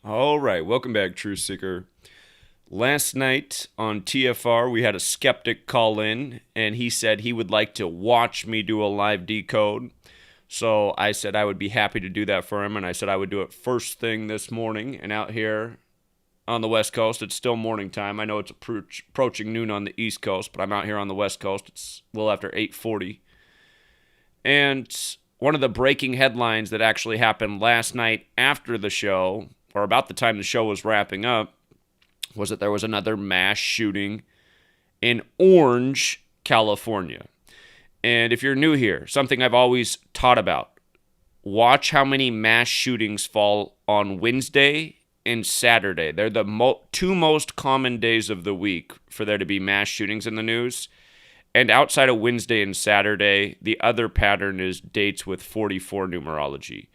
All right, welcome back, Truth Seeker. Last night on TFR, we had a skeptic call in, and he said he would like to watch me do a live decode. So I said I would be happy to do that for him, and I said I would do it first thing this morning. And out here on the West Coast, it's still morning time. I know it's approaching noon on the East Coast, but I'm out here on the West Coast. It's a little after 8:40. And one of the breaking headlines that actually happened last night after the show, or about the time the show was wrapping up, was that there was another mass shooting in Orange, California. And if you're new here, something I've always taught about, watch how many mass shootings fall on Wednesday and Saturday. They're the two most common days of the week for there to be mass shootings in the news. And outside of Wednesday and Saturday, the other pattern is dates with 44 numerology.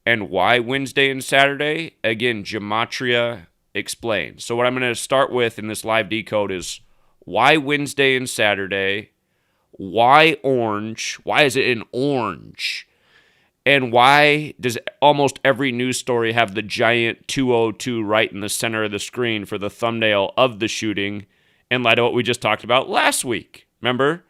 And why Wednesday and Saturday? Again, Gematria explains. So what I'm going to start with in this live decode is why Wednesday and Saturday, why orange, why is it in orange, and why does almost every news story have the giant 202 right in the center of the screen for the thumbnail of the shooting in light of what we just talked about last week? Remember,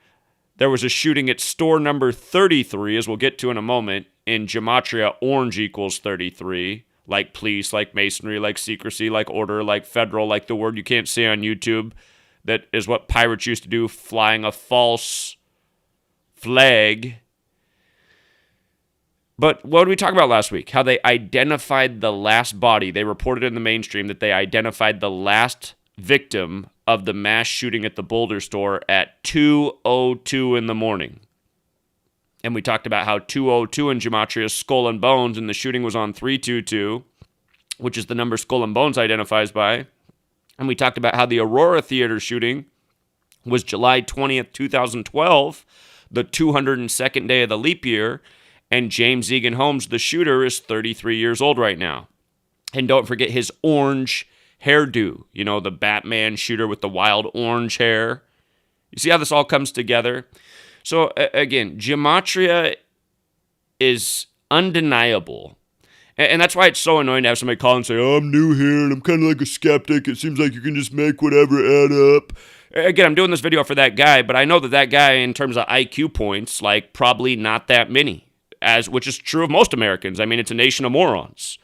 there was a shooting at store number 33, as we'll get to in a moment, in Gematria, orange equals 33, like police, like masonry, like secrecy, like order, like federal, like the word you can't say on YouTube. That is what pirates used to do, flying a false flag. But what did we talk about last week? How they identified the last body. They reported in the mainstream that they identified the last victim of the mass shooting at the Boulder store at 2:02 in the morning. And we talked about how 2:02 in Gematria is skull and bones, and the shooting was on 322, which is the number skull and bones identifies by. And we talked about how the Aurora theater shooting was July 20th, 2012, the 202nd day of the leap year, and James Egan Holmes, the shooter, is 33 years old right now. And don't forget his orange hairdo, you know, the Batman shooter with the wild orange hair. You see how this all comes together? So again, Gematria is undeniable. And that's why it's so annoying to have somebody call and say, oh, I'm new here and I'm kind of like a skeptic. It seems like you can just make whatever add up. Again, I'm doing this video for that guy, but I know that that guy, in terms of IQ points, like probably not that many, which is true of most Americans. I mean, it's a nation of morons.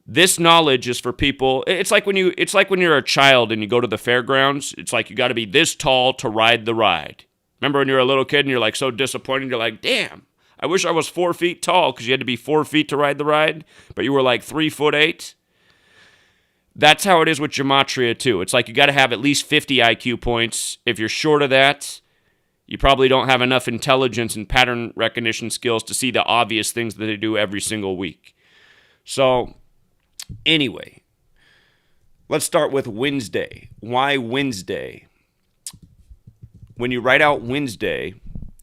This knowledge is for people. It's like when you're a child and you go to the fairgrounds. It's like you got to be this tall to ride the ride. Remember when you were a little kid and you're like so disappointed, you're like, damn, I wish I was 4 feet tall because you had to be 4 feet to ride the ride, but you were like 3'8". That's how it is with Gematria too. It's like you got to have at least 50 IQ points. If you're short of that, you probably don't have enough intelligence and pattern recognition skills to see the obvious things that they do every single week. So anyway, let's start with Wednesday. Why Wednesday? When you write out Wednesday,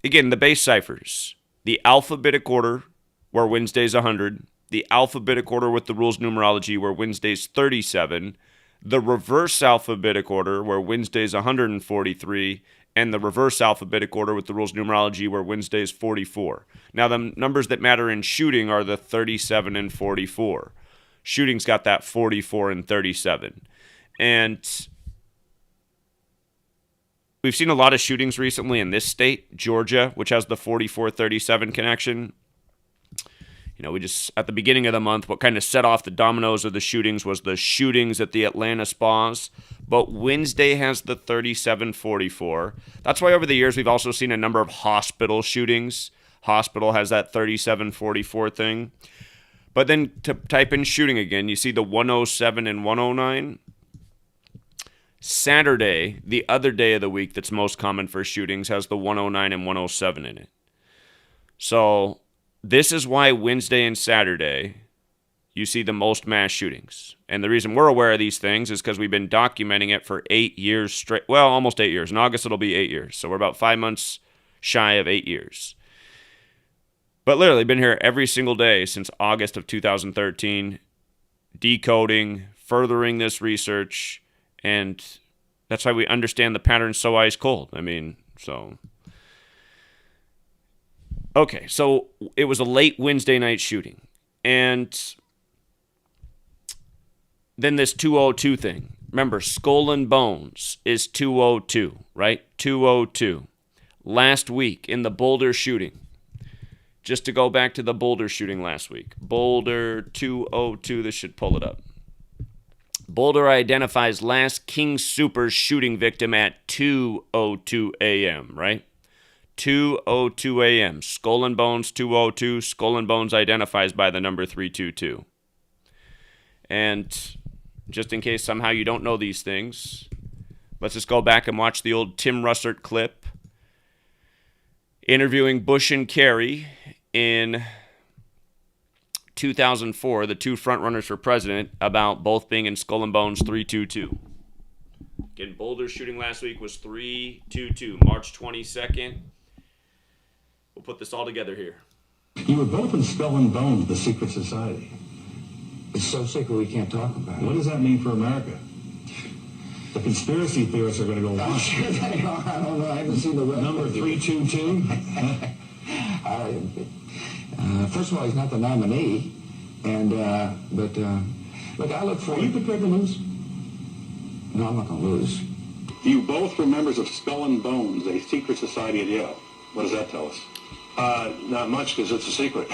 again, the base ciphers, the alphabetic order, where Wednesday's 100, the alphabetic order with the rules numerology, where Wednesday's 37, the reverse alphabetic order, where Wednesday's 143, and the reverse alphabetic order with the rules numerology, where Wednesday's 44. Now, the numbers that matter in shooting are the 37 and 44. Shooting's got that 44 and 37. And we've seen a lot of shootings recently in this state, Georgia, which has the 44-37 connection. You know, we just, at the beginning of the month, what kind of set off the dominoes of the shootings was the shootings at the Atlanta spas. But Wednesday has the 37-44. That's why over the years we've also seen a number of hospital shootings. Hospital has that 37-44 thing. But then to type in shooting again, you see the 107 and 109. Saturday, the other day of the week that's most common for shootings, has the 109 and 107 in it. So this is why Wednesday and Saturday you see the most mass shootings. And the reason we're aware of these things is because we've been documenting it for 8 years straight. Well, almost 8 years. In August, it'll be 8 years. So we're about 5 months shy of 8 years. But literally been here every single day since August of 2013, decoding, furthering this research, and that's why we understand the pattern so ice cold. I mean, so. Okay, so it was a late Wednesday night shooting. And Then this 202 thing. Remember, Skull and Bones is 202, right? 202. Last week in the Boulder shooting. Just to go back to the Boulder shooting last week. Boulder 202, this should pull it up. Boulder identifies last King Soopers shooting victim at 2:02 a.m., right? 2:02 a.m. Skull and Bones 202. Skull and Bones identifies by the number 322. And just in case somehow you don't know these things, let's just go back and watch the old Tim Russert clip interviewing Bush and Kerry in 2004, the two frontrunners for president, about both being in Skull and Bones 322. Again, Boulder shooting last week was 322, March 22nd. We'll put this all together here. You were both in Skull and Bones, the secret society. It's so secret we can't talk about it. What does that mean for America? The conspiracy theorists are going to go I'm sure they are. I don't know. I haven't seen the rest. Number 322? First of all, he's not the nominee. And, look, I look for... Are you prepared to lose? No, I'm not going to lose. You both were members of Skull and Bones, a secret society at Yale. What does that tell us? Not much, because it's a secret.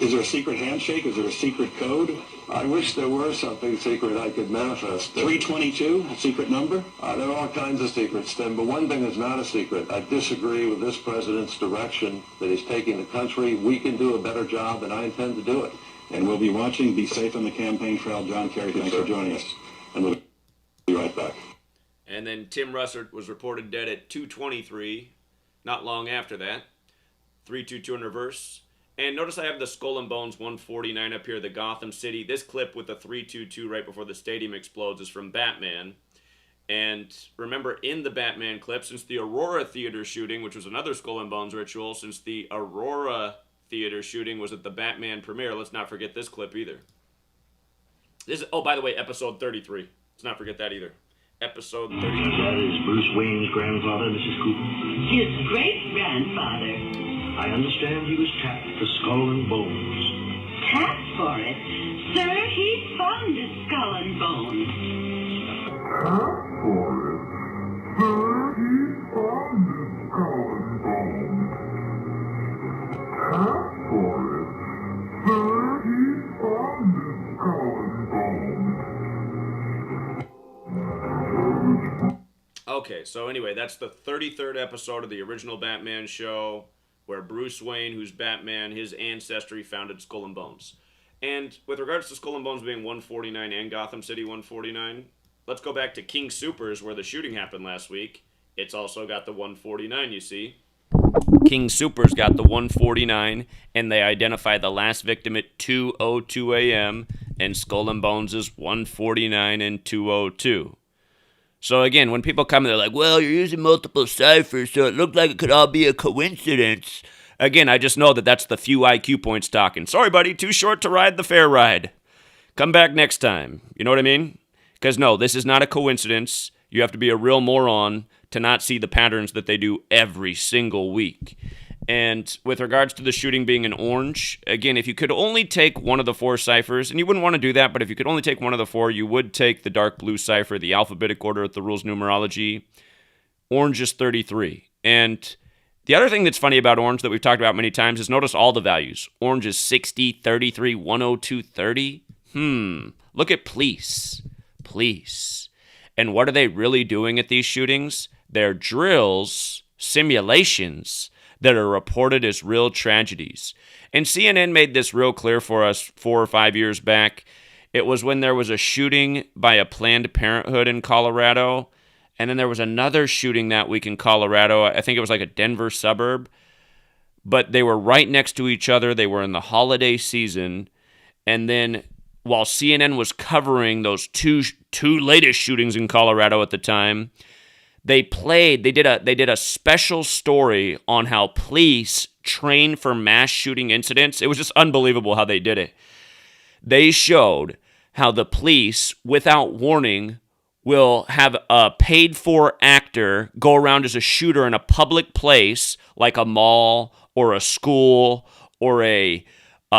Is there a secret handshake? Is there a secret code? I wish there were something secret I could manifest. 322, a secret number? There are all kinds of secrets, Tim, but one thing is not a secret. I disagree with this president's direction that he's taking the country. We can do a better job, and I intend to do it. And we'll be watching. Be safe on the campaign trail. John Kerry, thanks for joining us. And we'll be right back. And then Tim Russert was reported dead at 2:23, not long after that. 322 in reverse. And notice I have the Skull and Bones 149 up here, the Gotham City. This clip with the 322 right before the stadium explodes is from Batman. And remember, in the Batman clip, since the Aurora Theater shooting, which was another Skull and Bones ritual, since the Aurora Theater shooting was at the Batman premiere, let's not forget this clip either. This is, oh, by the way, episode 33. Let's not forget that either. Episode 33. That is Bruce Wayne's grandfather, Mrs. Cooper. His great-grandfather. I understand he was tapped for Skull and Bones. Tapped for it? Sir, he's fond of Skull and Bones. Tapped for it? Sir, he's fond of Skull and Bones. Tapped for it? Sir, he's fond of Skull and Bones. Okay, so anyway, that's the 33rd episode of the original Batman show, where Bruce Wayne, who's Batman, his ancestry founded Skull and Bones. And with regards to Skull and Bones being 149 and Gotham City 149, let's go back to King Soopers, where the shooting happened last week. It's also got the 149, you see. King Soopers got the 149, and they identified the last victim at 2:02 a.m., and Skull and Bones is 149 and 2:02. So again, when people come, they're like, well, you're using multiple ciphers, so it looked like it could all be a coincidence. Again, I just know that that's the few IQ points talking. Sorry, buddy, too short to ride the fair ride. Come back next time. You know what I mean? Because no, this is not a coincidence. You have to be a real moron to not see the patterns that they do every single week. And with regards to the shooting being in orange, again, if you could only take one of the four ciphers, and you wouldn't want to do that, but if you could only take one of the four, you would take the dark blue cipher, the alphabetic order with the rules numerology. Orange is 33. And the other thing that's funny about orange that we've talked about many times is notice all the values. Orange is 60, 33, 102, 30. Look at police. Police. And what are they really doing at these shootings? They're drills, simulations, that are reported as real tragedies. And CNN made this real clear for us 4 or 5 years back. It was when there was a shooting by a Planned Parenthood in Colorado, and then there was another shooting that week in Colorado. I think it was like a Denver suburb, but they were right next to each other. They were in the holiday season, and then while CNN was covering those two latest shootings in Colorado at the time, they did a special story on how police train for mass shooting incidents. It was just unbelievable how they did it. They showed how the police, without warning, will have a paid-for actor go around as a shooter in a public place, like a mall or a school or a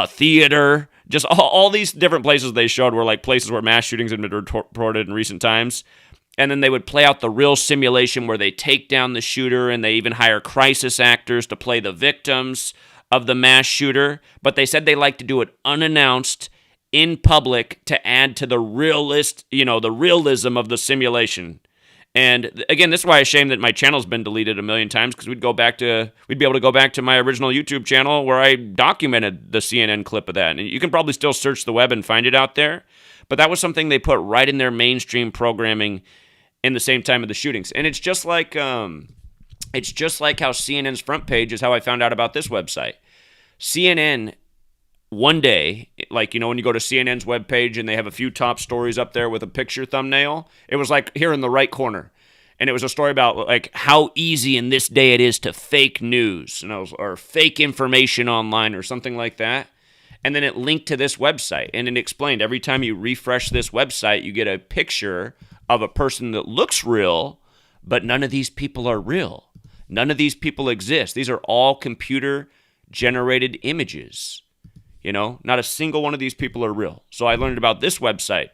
theater, Just all these different places they showed were like places where mass shootings had been reported in recent times. And then they would play out the real simulation where they take down the shooter, and they even hire crisis actors to play the victims of the mass shooter. But they said they like to do it unannounced in public to add to the the realism of the simulation. And again, this is why I'm ashamed that my channel's been deleted a million times, because we'd be able to go back to my original YouTube channel where I documented the CNN clip of that. And you can probably still search the web and find it out there. But that was something they put right in their mainstream programming in the same time of the shootings. And it's just like how CNN's front page is how I found out about this website. CNN, one day, like, when you go to CNN's webpage and they have a few top stories up there with a picture thumbnail, it was like here in the right corner. And it was a story about like how easy in this day it is to fake news, or fake information online or something like that. And then it linked to this website, and it explained every time you refresh this website, you get a picture of a person that looks real, but none of these people are real. None of these people exist. These are all computer-generated images. Not a single one of these people are real. So I learned about this website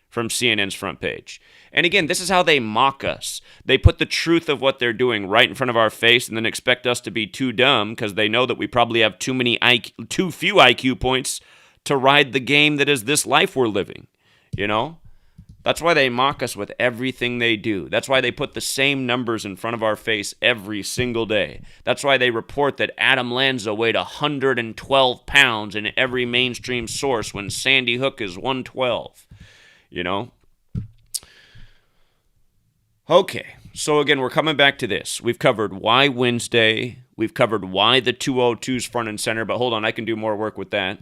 from CNN's front page. And again, this is how they mock us. They put the truth of what they're doing right in front of our face and then expect us to be too dumb because they know that we probably have too few IQ points to ride the game that is this life we're living. That's why they mock us with everything they do. That's why they put the same numbers in front of our face every single day. That's why they report that Adam Lanza weighed 112 pounds in every mainstream source when Sandy Hook is 112. Okay, so again, we're coming back to this. We've covered why Wednesday. We've covered why the 202's front and center, but hold on, I can do more work with that.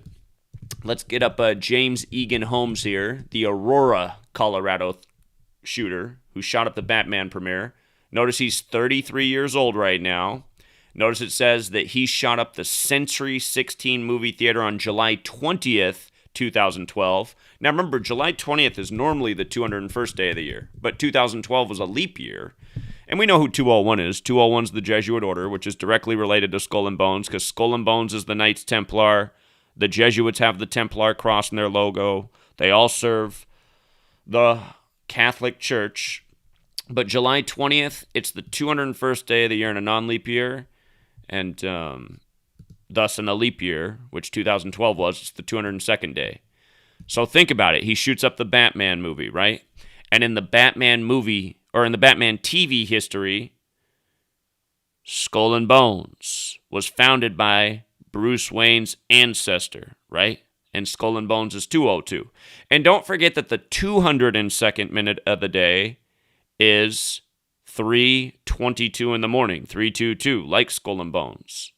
Let's get up James Egan Holmes here, the Aurora, Colorado shooter who shot up the Batman premiere. Notice he's 33 years old right now. Notice it says that he shot up the Century 16 movie theater on July 20th, 2012. Now remember, July 20th is normally the 201st day of the year, but 2012 was a leap year. And we know who 201 is. 201 is the Jesuit order, which is directly related to Skull and Bones, because Skull and Bones is the Knights Templar. The Jesuits have the Templar cross in their logo. They all serve the Catholic Church. But July 20th, it's the 201st day of the year in a non-leap year, and thus in a leap year, which 2012 was, it's the 202nd day. So think about it. He shoots up the Batman movie, right? And in the Batman movie, or in the Batman TV history, Skull and Bones was founded by Bruce Wayne's ancestor, right? And Skull and Bones is 202. And don't forget that the 202nd minute of the day is 3:22 in the morning, 322, like Skull and Bones.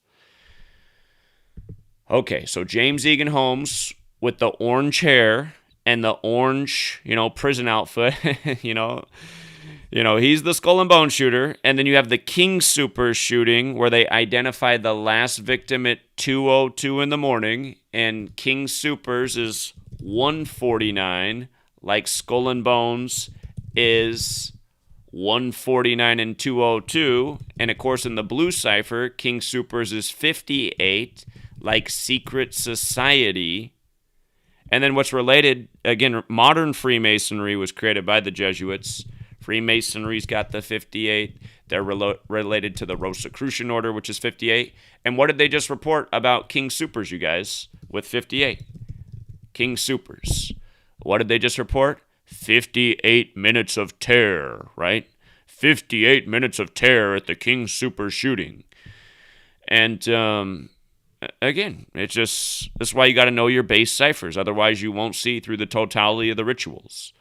Okay, so James Egan Holmes with the orange hair and the orange, prison outfit, he's the Skull and Bones shooter. And then you have the King Soopers shooting where they identified the last victim at 2:02 in the morning. And King Soopers is 149, like Skull and Bones is 149 and 202. And of course, in the blue cipher, King Soopers is 58, like Secret Society. And then what's related, again, modern Freemasonry was created by the Jesuits. Freemasonry's got the 58. They're related to the Rosicrucian Order, which is 58. And what did they just report about King Soopers, you guys, with 58? King Soopers. What did they just report? 58 minutes of terror, right? 58 minutes of terror at the King Soopers shooting. And again, that's why you got to know your base ciphers. Otherwise, you won't see through the totality of the rituals.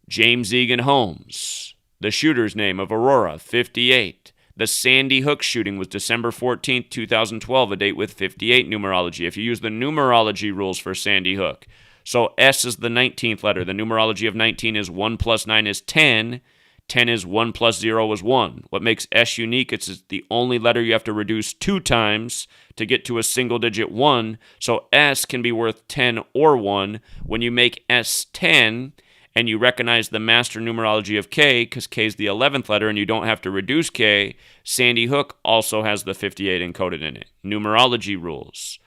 James Egan Holmes, the shooter's name of Aurora, 58. The Sandy Hook shooting was December 14th, 2012, a date with 58 numerology. If you use the numerology rules for Sandy Hook. So S is the 19th letter. The numerology of 19 is 1 plus 9 is 10. 10 is 1 plus 0 is 1. What makes S unique, it's the only letter you have to reduce 2 times to get to a single digit 1. So S can be worth 10 or 1. When you make S 10 and you recognize the master numerology of K, because K is the 11th letter and you don't have to reduce K, Sandy Hook also has the 58 encoded in it. Numerology rules.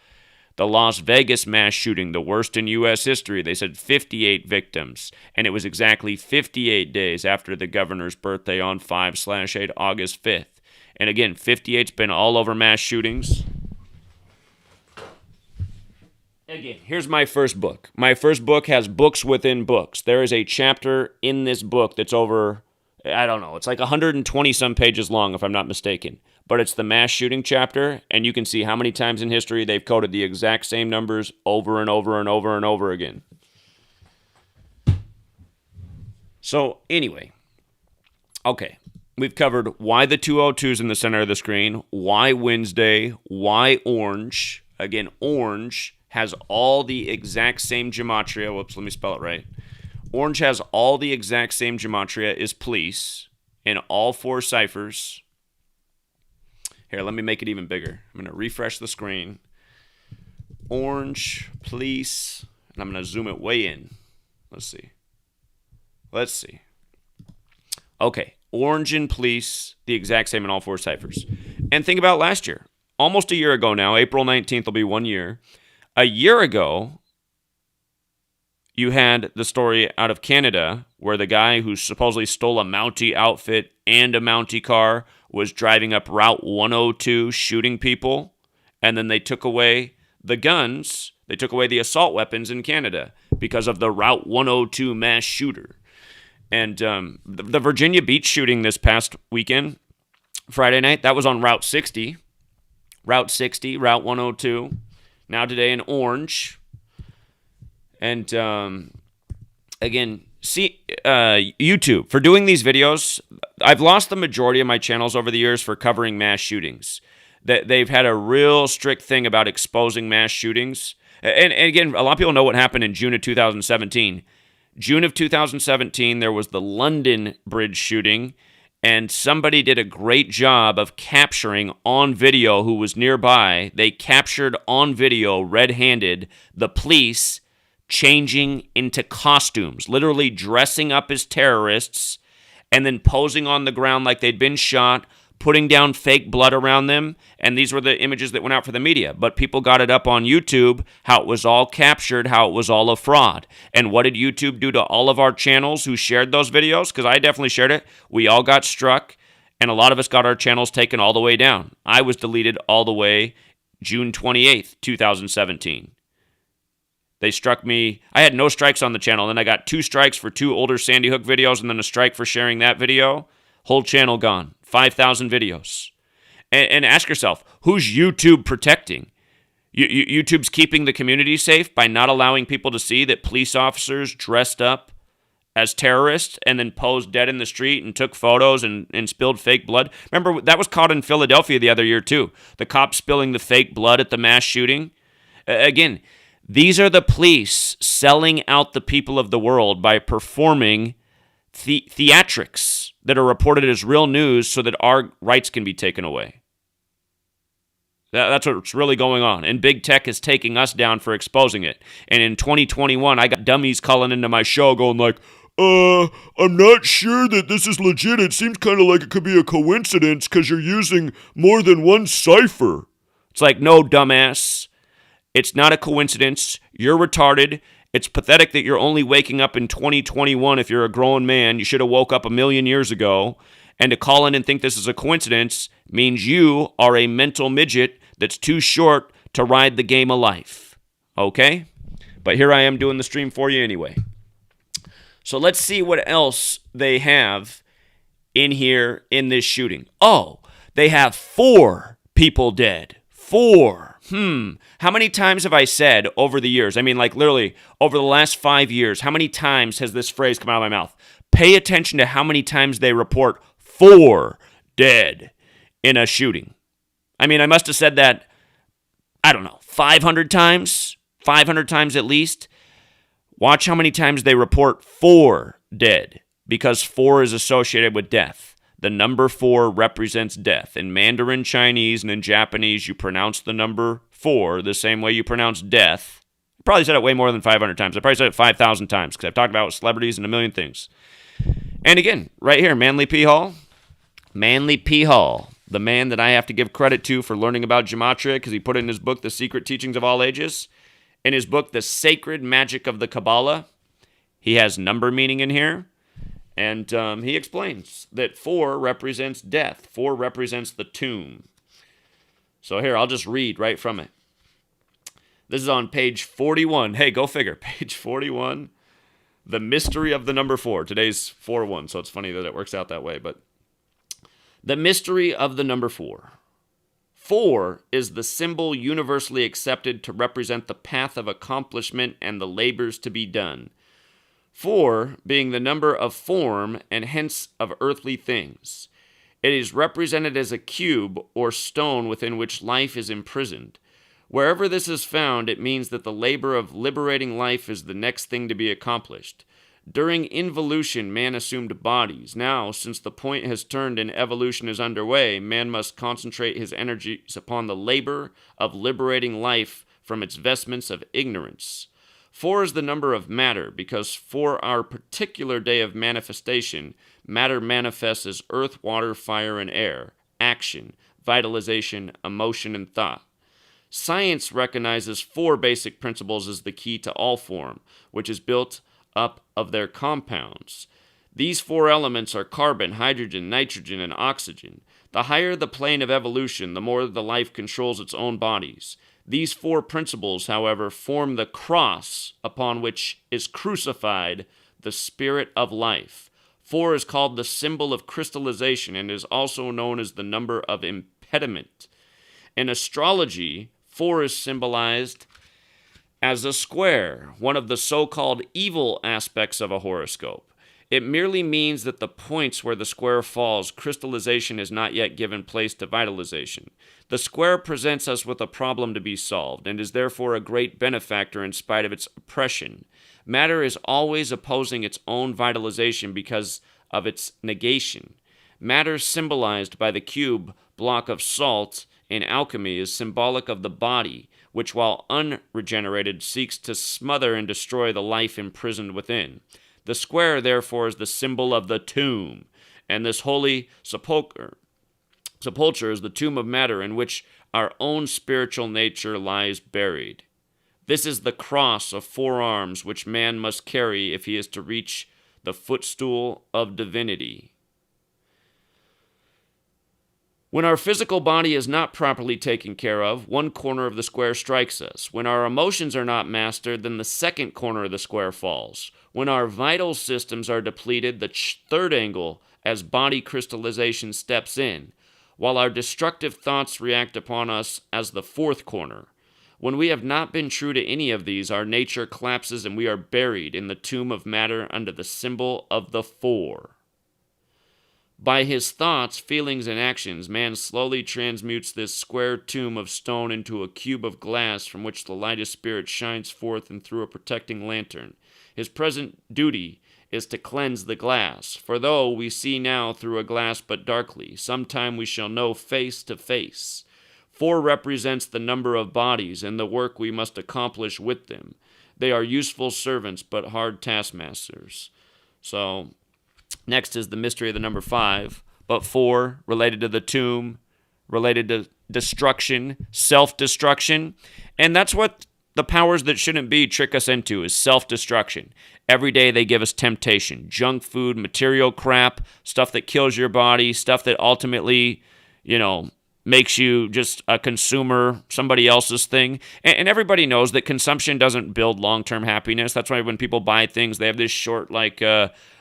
The Las Vegas mass shooting, the worst in U.S. history, they said 58 victims. And it was exactly 58 days after the governor's birthday on 5/8, August 5th. And again, 58's been all over mass shootings. Again, here's my first book. My first book has books within books. There is a chapter in this book that's over, I don't know, it's like 120-some pages long, if I'm not mistaken. But it's the mass shooting chapter, and you can see how many times in history they've coded the exact same numbers over and over and over and over again. So, anyway. Okay. We've covered why the 202 is in the center of the screen, why Wednesday, why orange. Again, orange has all the exact same gematria. Whoops, let me spell it right. Orange has all the exact same gematria as police in all 4 ciphers. Here, let me make it even bigger. I'm going to refresh the screen. Orange, police, and I'm going to zoom it way in. Let's see. Okay. Orange and police, the exact same in all 4 ciphers. And think about last year. Almost a year ago now, April 19th will be 1 year. A year ago, you had the story out of Canada where the guy who supposedly stole a Mountie outfit and a Mountie car was driving up Route 102 shooting people. And then they took away the guns. They took away the assault weapons in Canada because of the Route 102 mass shooter. And the Virginia Beach shooting this past weekend, Friday night, that was on Route 60. Route 60, Route 102. Now today in orange. And again, see, YouTube, for doing these videos, I've lost the majority of my channels over the years for covering mass shootings. They've had a real strict thing about exposing mass shootings. And again, a lot of people know what happened in June of 2017. June of 2017, there was the London Bridge shooting, and somebody did a great job of capturing on video who was nearby. They captured on video, red-handed, the police changing into costumes, literally dressing up as terrorists, and then posing on the ground like they'd been shot, putting down fake blood around them, and these were the images that went out for the media. But people got it up on YouTube, how it was all captured, how it was all a fraud. And what did YouTube do to all of our channels who shared those videos? Because I definitely shared it. We all got struck, and a lot of us got our channels taken all the way down. I was deleted all the way June 28th, 2017. They struck me. I had no strikes on the channel. Then I got 2 strikes for 2 older Sandy Hook videos, and then a strike for sharing that video. Whole channel gone. 5,000 videos. And ask yourself, who's YouTube protecting? YouTube's keeping the community safe by not allowing people to see that police officers dressed up as terrorists and then posed dead in the street and took photos and spilled fake blood. Remember, that was caught in Philadelphia the other year too. The cops spilling the fake blood at the mass shooting. Again, these are the police selling out the people of the world by performing theatrics that are reported as real news so that our rights can be taken away. That's what's really going on. And big tech is taking us down for exposing it. And in 2021, I got dummies calling into my show going like, I'm not sure that this is legit. It seems kind of like it could be a coincidence because you're using more than one cipher. It's like, no, dumbass. It's not a coincidence. You're retarded. It's pathetic that you're only waking up in 2021 if you're a grown man. You should have woke up a million years ago. And to call in and think this is a coincidence means you are a mental midget that's too short to ride the game of life. Okay? But here I am doing the stream for you anyway. So let's see what else they have in here in this shooting. Oh, they have 4 people dead. 4. How many times have I said over the years, I mean like literally over the last 5 years, how many times has this phrase come out of my mouth? Pay attention to how many times they report 4 dead in a shooting. I mean, I must have said that, I don't know, 500 times? 500 times at least? Watch how many times they report 4 dead, because 4 is associated with death. The number 4 represents death. In Mandarin Chinese and in Japanese, you pronounce the number 4 the same way you pronounce death. I probably said it way more than 500 times. I probably said it 5,000 times because I've talked about it with celebrities and a million things. And again, right here, Manly P. Hall. Manly P. Hall. the man that I have to give credit to for learning about Gematria, because he put it in his book, The Secret Teachings of All Ages. In his book, The Sacred Magic of the Kabbalah, he has number meaning in here. And he explains that 4 represents death. 4 represents the tomb. So here, I'll just read right from it. This is on page 41. Hey, go figure. Page 41. The mystery of the number 4. Today's 4-1, so it's funny that it works out that way. But the mystery of the number 4. 4 is the symbol universally accepted to represent the path of accomplishment and the labors to be done. 4 being the number of form and hence of earthly things. It is represented as a cube or stone within which life is imprisoned. Wherever this is found, it means that the labor of liberating life is the next thing to be accomplished. During involution, man assumed bodies. Now, since the point has turned and evolution is underway, man must concentrate his energies upon the labor of liberating life from its vestments of ignorance. 4 is the number of matter, because for our particular day of manifestation, matter manifests as earth, water, fire, and air, action, vitalization, emotion, and thought. Science recognizes 4 basic principles as the key to all form, which is built up of their compounds. These 4 elements are carbon, hydrogen, nitrogen, and oxygen. The higher the plane of evolution, the more the life controls its own bodies. These 4 principles, however, form the cross upon which is crucified the spirit of life. 4 is called the symbol of crystallization and is also known as the number of impediment. In astrology, 4 is symbolized as a square, one of the so-called evil aspects of a horoscope. It merely means that the points where the square falls, crystallization has not yet given place to vitalization. The square presents us with a problem to be solved, and is therefore a great benefactor in spite of its oppression. Matter is always opposing its own vitalization because of its negation. Matter symbolized by the cube block of salt in alchemy is symbolic of the body, which while unregenerated seeks to smother and destroy the life imprisoned within. The square, therefore, is the symbol of the tomb, and this holy sepulchre is the tomb of matter in which our own spiritual nature lies buried. This is the cross of 4 arms which man must carry if he is to reach the footstool of divinity. When our physical body is not properly taken care of, one corner of the square strikes us. When our emotions are not mastered, then the second corner of the square falls. When our vital systems are depleted, the third angle as body crystallization steps in, while our destructive thoughts react upon us as the fourth corner. When we have not been true to any of these, our nature collapses and we are buried in the tomb of matter under the symbol of the 4. By his thoughts, feelings, and actions, man slowly transmutes this square tomb of stone into a cube of glass from which the light of spirit shines forth and through a protecting lantern. His present duty is to cleanse the glass, for though we see now through a glass but darkly, sometime we shall know face to face. 4 represents the number of bodies and the work we must accomplish with them. They are useful servants but hard taskmasters. So, next is the mystery of the number 5, but 4 related to the tomb, related to destruction, self-destruction, and that's what the powers that shouldn't be trick us into, is self-destruction. Every day they give us temptation, junk food, material crap, stuff that kills your body, stuff that ultimately, makes you just a consumer, somebody else's thing. And everybody knows that consumption doesn't build long-term happiness. That's why when people buy things, they have this short,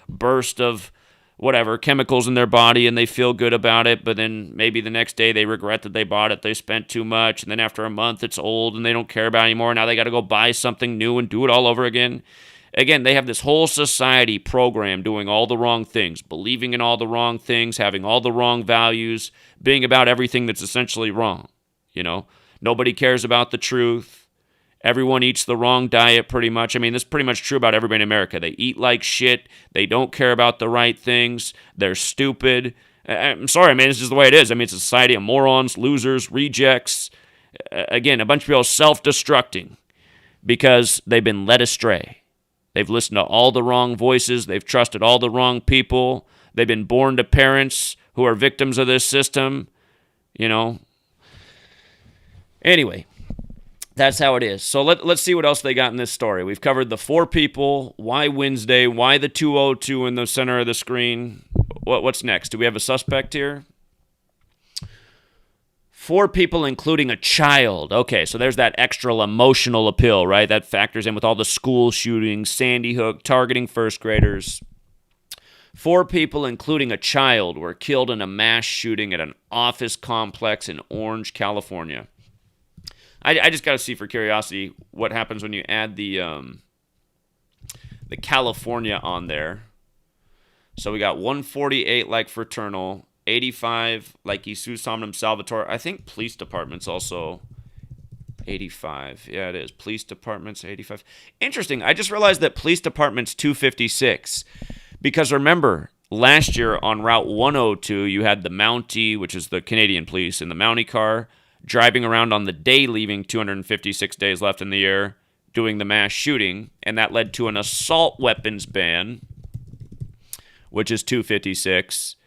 burst of chemicals in their body, and they feel good about it, but then maybe the next day they regret that they bought it, they spent too much, and then after a month it's old and they don't care about it anymore. Now they got to go buy something new and do it all over again. Again, they have this whole society program doing all the wrong things, believing in all the wrong things, having all the wrong values, being about everything that's essentially wrong. Nobody cares about the truth. Everyone eats the wrong diet pretty much. I mean, this is pretty much true about everybody in America. They eat like shit. They don't care about the right things. They're stupid. I'm sorry, man. It's just the way it is. I mean, it's a society of morons, losers, rejects. Again, a bunch of people self-destructing because they've been led astray. They've listened to all the wrong voices. They've trusted all the wrong people. They've been born to parents who are victims of this system. you know. Anyway, that's how it is. So let's see what else they got in this story. We've covered the 4 people, why Wednesday, why the 202 in the center of the screen. What's next? Do we have a suspect here? 4 people, including a child. Okay, so there's that extra emotional appeal, right? That factors in with all the school shootings, Sandy Hook, targeting first graders. 4 people, including a child, were killed in a mass shooting at an office complex in Orange, California. I just got to see for curiosity what happens when you add the California on there. So we got 148 like fraternal, 85 like Jesus Omnium Salvatore. I think police department's also 85. Yeah, it is. Police department's 85. Interesting. I just realized that police department's 256. Because remember, last year on Route 102, you had the Mountie, which is the Canadian police, in the Mountie car, driving around on the day, leaving 256 days left in the year, doing the mass shooting, and that led to an assault weapons ban, which is 256.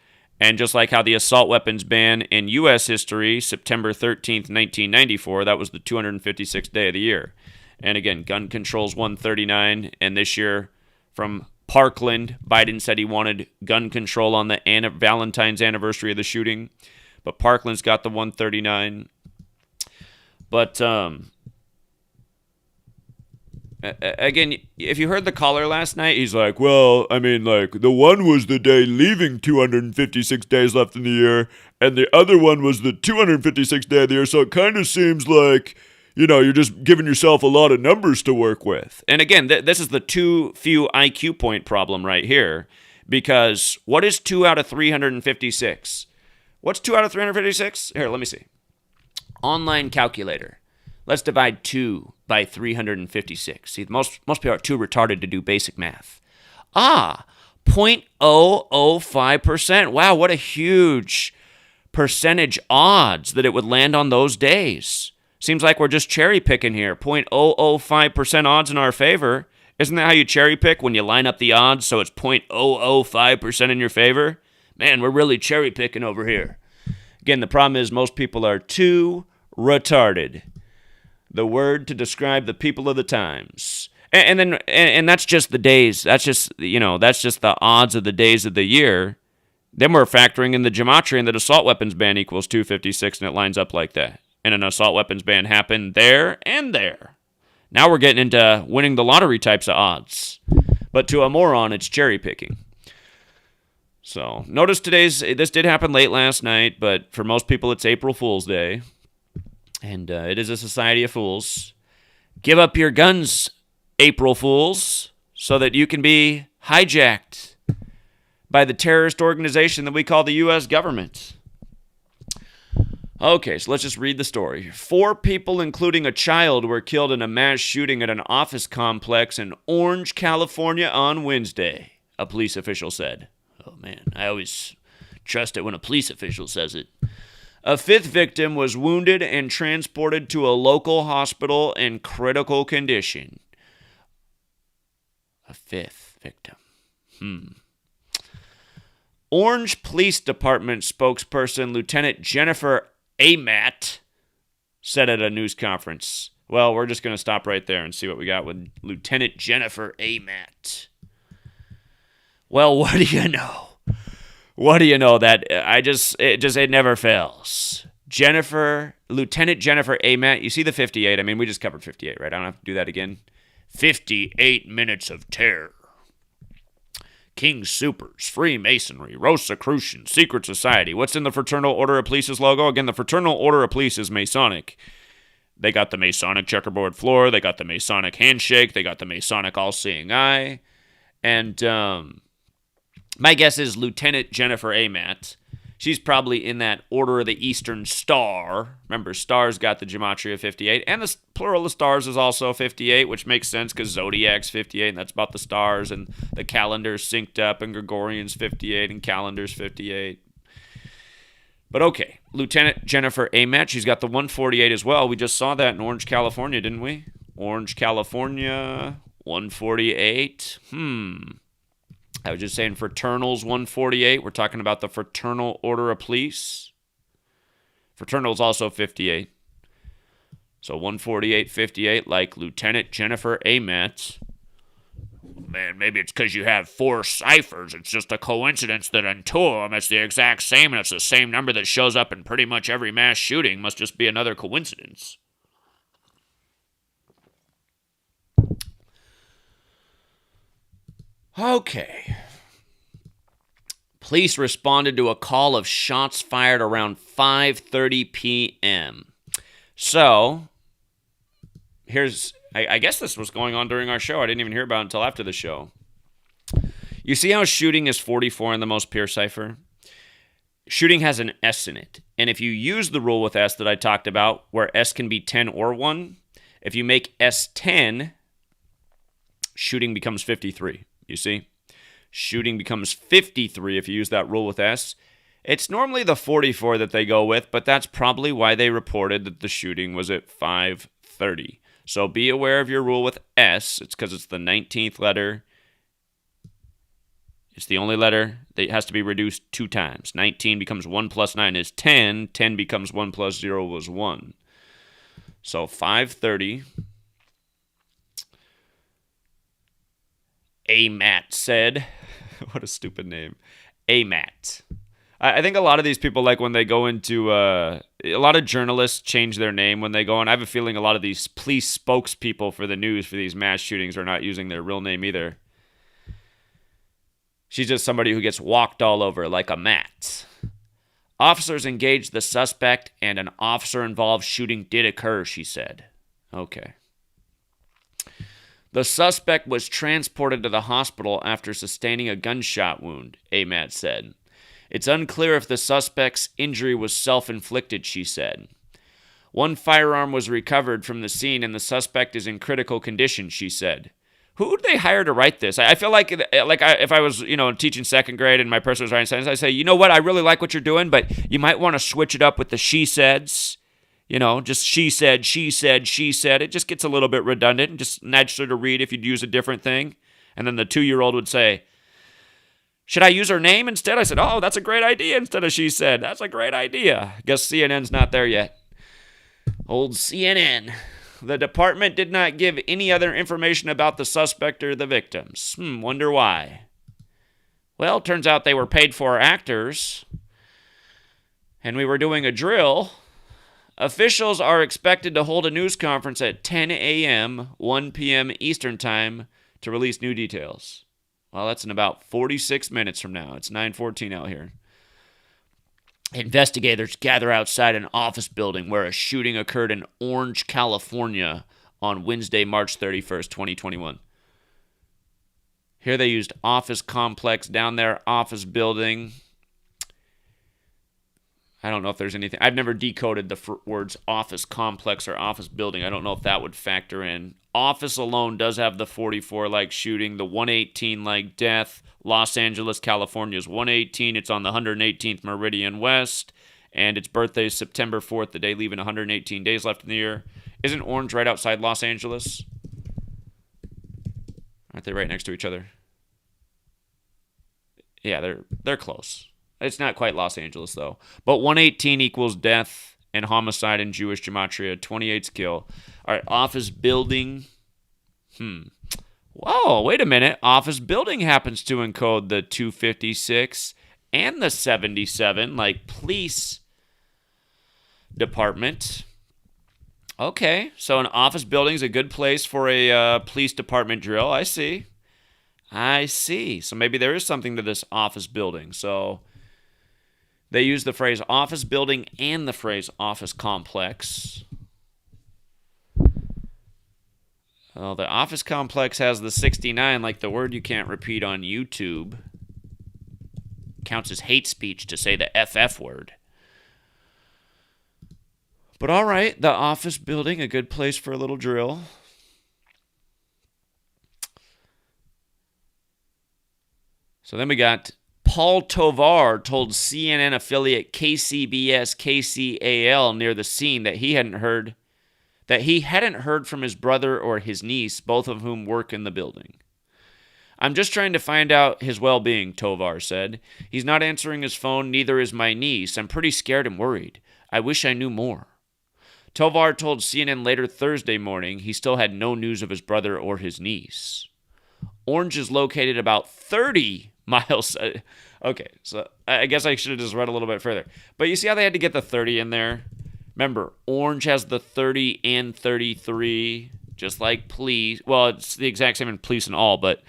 And just like how the assault weapons ban in U.S. history, September 13th, 1994, that was the 256th day of the year. And again, gun control's 139, and this year from Parkland, Biden said he wanted gun control on the Valentine's anniversary of the shooting, but Parkland's got the 139. But again, if you heard the caller last night, he's like, well, I mean, like, the one was the day leaving 256 days left in the year, and the other one was the 256th day of the year, so it kind of seems like, you know, you're just giving yourself a lot of numbers to work with. And again, this is the too few IQ point problem right here, because what is 2 out of 356? What's 2 out of 356? Here, let me see. Online calculator. Let's divide 2 by 356. See, most people are too retarded to do basic math. 0.005%. Wow, what a huge percentage odds that it would land on those days. Seems like we're just cherry picking here. 0.005% odds in our favor. Isn't that how you cherry pick when you line up the odds so it's 0.005% in your favor? Man, we're really cherry picking over here. Again, the problem is most people are too retarded. The word to describe the people of the times. And that's just the days. That's just the odds of the days of the year. Then we're factoring in the Gematria, and the assault weapons ban equals 256, and it lines up like that. And an assault weapons ban happened there and there. Now we're getting into winning the lottery types of odds. But to a moron, it's cherry picking. So notice this did happen late last night, but for most people it's April Fool's Day. And it is a society of fools. Give up your guns, April Fools, so that you can be hijacked by the terrorist organization that we call the U.S. government. Okay, so let's just read the story. 4 people, including a child, were killed in a mass shooting at an office complex in Orange, California on Wednesday, a police official said. Oh, man, I always trust it when a police official says it. A 5th victim was wounded and transported to a local hospital in critical condition. A 5th victim. Orange Police Department spokesperson Lieutenant Jennifer Amat said at a news conference. Well, we're just going to stop right there and see what we got with Lieutenant Jennifer Amat. Well, what do you know? What do you know? That it never fails. Lieutenant Jennifer Amat. You see the 58? I mean, we just covered 58, right? I don't have to do that again. 58 minutes of terror. King Supers, Freemasonry, Rosicrucian, Secret Society. What's in the Fraternal Order of Police's logo? Again, the Fraternal Order of Police is Masonic. They got the Masonic checkerboard floor. They got the Masonic handshake. They got the Masonic all-seeing eye. And my guess is Lieutenant Jennifer Amat. She's probably in that Order of the Eastern Star. Remember, stars got the Gematria 58, and the plural of stars is also 58, which makes sense because Zodiac's 58, and that's about the stars, and the calendar's synced up, and Gregorian's 58, and calendar's 58. But okay, Lieutenant Jennifer Amat, she's got the 148 as well. We just saw that in Orange, California, didn't we? Orange, California, 148. I was just saying Fraternals 148. We're talking about the Fraternal Order of Police. Fraternal is also 58. So 14858, like Lieutenant Jennifer Amet. Man, maybe it's because you have 4 ciphers. It's just a coincidence that in 2 of them it's the exact same, and it's the same number that shows up in pretty much every mass shooting. Must just be another coincidence. Okay. Police responded to a call of shots fired around 5:30 p.m. So, I guess this was going on during our show. I didn't even hear about it until after the show. You see how shooting is 44 in the most pure cipher? Shooting has an S in it. And if you use the rule with S that I talked about, where S can be 10 or 1, if you make S 10, shooting becomes 53. You see? Shooting becomes 53 if you use that rule with S. It's normally the 44 that they go with, but that's probably why they reported that the shooting was at 5:30. So be aware of your rule with S. It's because it's the 19th letter. It's the only letter that has to be reduced 2 times. 19 becomes 1 plus 9 is 10. 10 becomes 1 plus 0 was 1. So 5:30. Amat said. What a stupid name. Amat. I think a lot of these people, like when they go into, a lot of journalists change their name when they go, and I have a feeling a lot of these police spokespeople for the news for these mass shootings are not using their real name either. She's just somebody who gets walked all over like a mat. Officers engaged the suspect and an officer-involved shooting did occur, she said. Okay. The suspect was transported to the hospital after sustaining a gunshot wound, Amat said. It's unclear if the suspect's injury was self-inflicted, she said. One firearm was recovered from the scene and the suspect is in critical condition, she said. Who would they hire to write this? I feel like if I was, teaching second grade and my person was writing sentence, I'd say, you know what, I really like what you're doing, but you might want to switch it up with the she saids. Just she said, she said, she said. It just gets a little bit redundant and just nicer to read if you'd use a different thing. And then the 2-year-old would say, should I use her name instead? I said, oh, that's a great idea instead of she said. That's a great idea. Guess CNN's not there yet. Old CNN. The department did not give any other information about the suspect or the victims. Wonder why. Well, turns out they were paid for actors. And we were doing a drill. Officials are expected to hold a news conference at 10 a.m., 1 p.m. Eastern Time to release new details. Well, that's in about 46 minutes from now. It's 9:14 out here. Investigators gather outside an office building where a shooting occurred in Orange, California on Wednesday, March 31st, 2021. Here they used office complex down there, office building. I don't know if there's anything. I've never decoded the words office complex or office building. I don't know if that would factor in. Office alone does have the 44-like shooting, the 118-like death. Los Angeles, California is 118. It's on the 118th Meridian West, and its birthday is September 4th, the day leaving 118 days left in the year. Isn't Orange right outside Los Angeles? Aren't they right next to each other? Yeah, they're close. It's not quite Los Angeles, though. But 118 equals death and homicide in Jewish Gematria. 28's kill. All right, office building. Whoa, wait a minute. Office building happens to encode the 256 and the 77, like police department. Okay, so an office building is a good place for a police department drill. I see. So maybe there is something to this office building. So they use the phrase office building and the phrase office complex. Well, the office complex has the 69, like the word you can't repeat on YouTube. Counts as hate speech to say the FF word. But all right, the office building, a good place for a little drill. So then we got Paul Tovar told CNN affiliate KCBS KCAL near the scene that he hadn't heard from his brother or his niece, both of whom work in the building. I'm just trying to find out his well-being, Tovar said. He's not answering his phone, neither is my niece. I'm pretty scared and worried. I wish I knew more. Tovar told CNN later Thursday morning he still had no news of his brother or his niece. Orange is located about 30 miles. Okay, so I guess I should have just read a little bit further. But you see how they had to get the 30 in there? Remember, Orange has the 30 and 33, just like Police. Well, it's the exact same in Police and all, but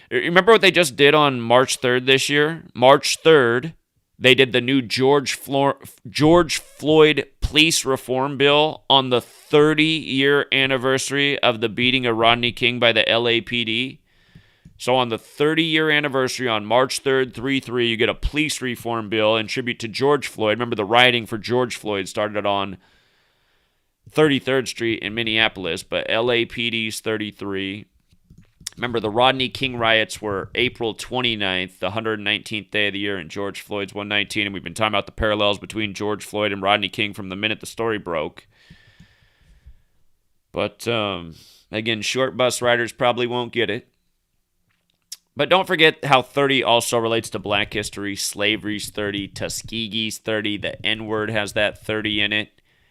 remember what they just did on March 3rd this year? March 3rd, they did the new George Floyd police reform bill on the 30-year anniversary of the beating of Rodney King by the LAPD. So on the 30-year anniversary on March 3rd, 3/3, you get a police reform bill in tribute to George Floyd. Remember, the rioting for George Floyd started on 33rd Street in Minneapolis, but LAPD's 33. Remember, the Rodney King riots were April 29th, the 119th day of the year, and George Floyd's 119. And we've been talking about the parallels between George Floyd and Rodney King from the minute the story broke. But, again, short bus riders probably won't get it. But don't forget how 30 also relates to Black history. Slavery's 30, Tuskegee's 30, the N-word has that 30 in it.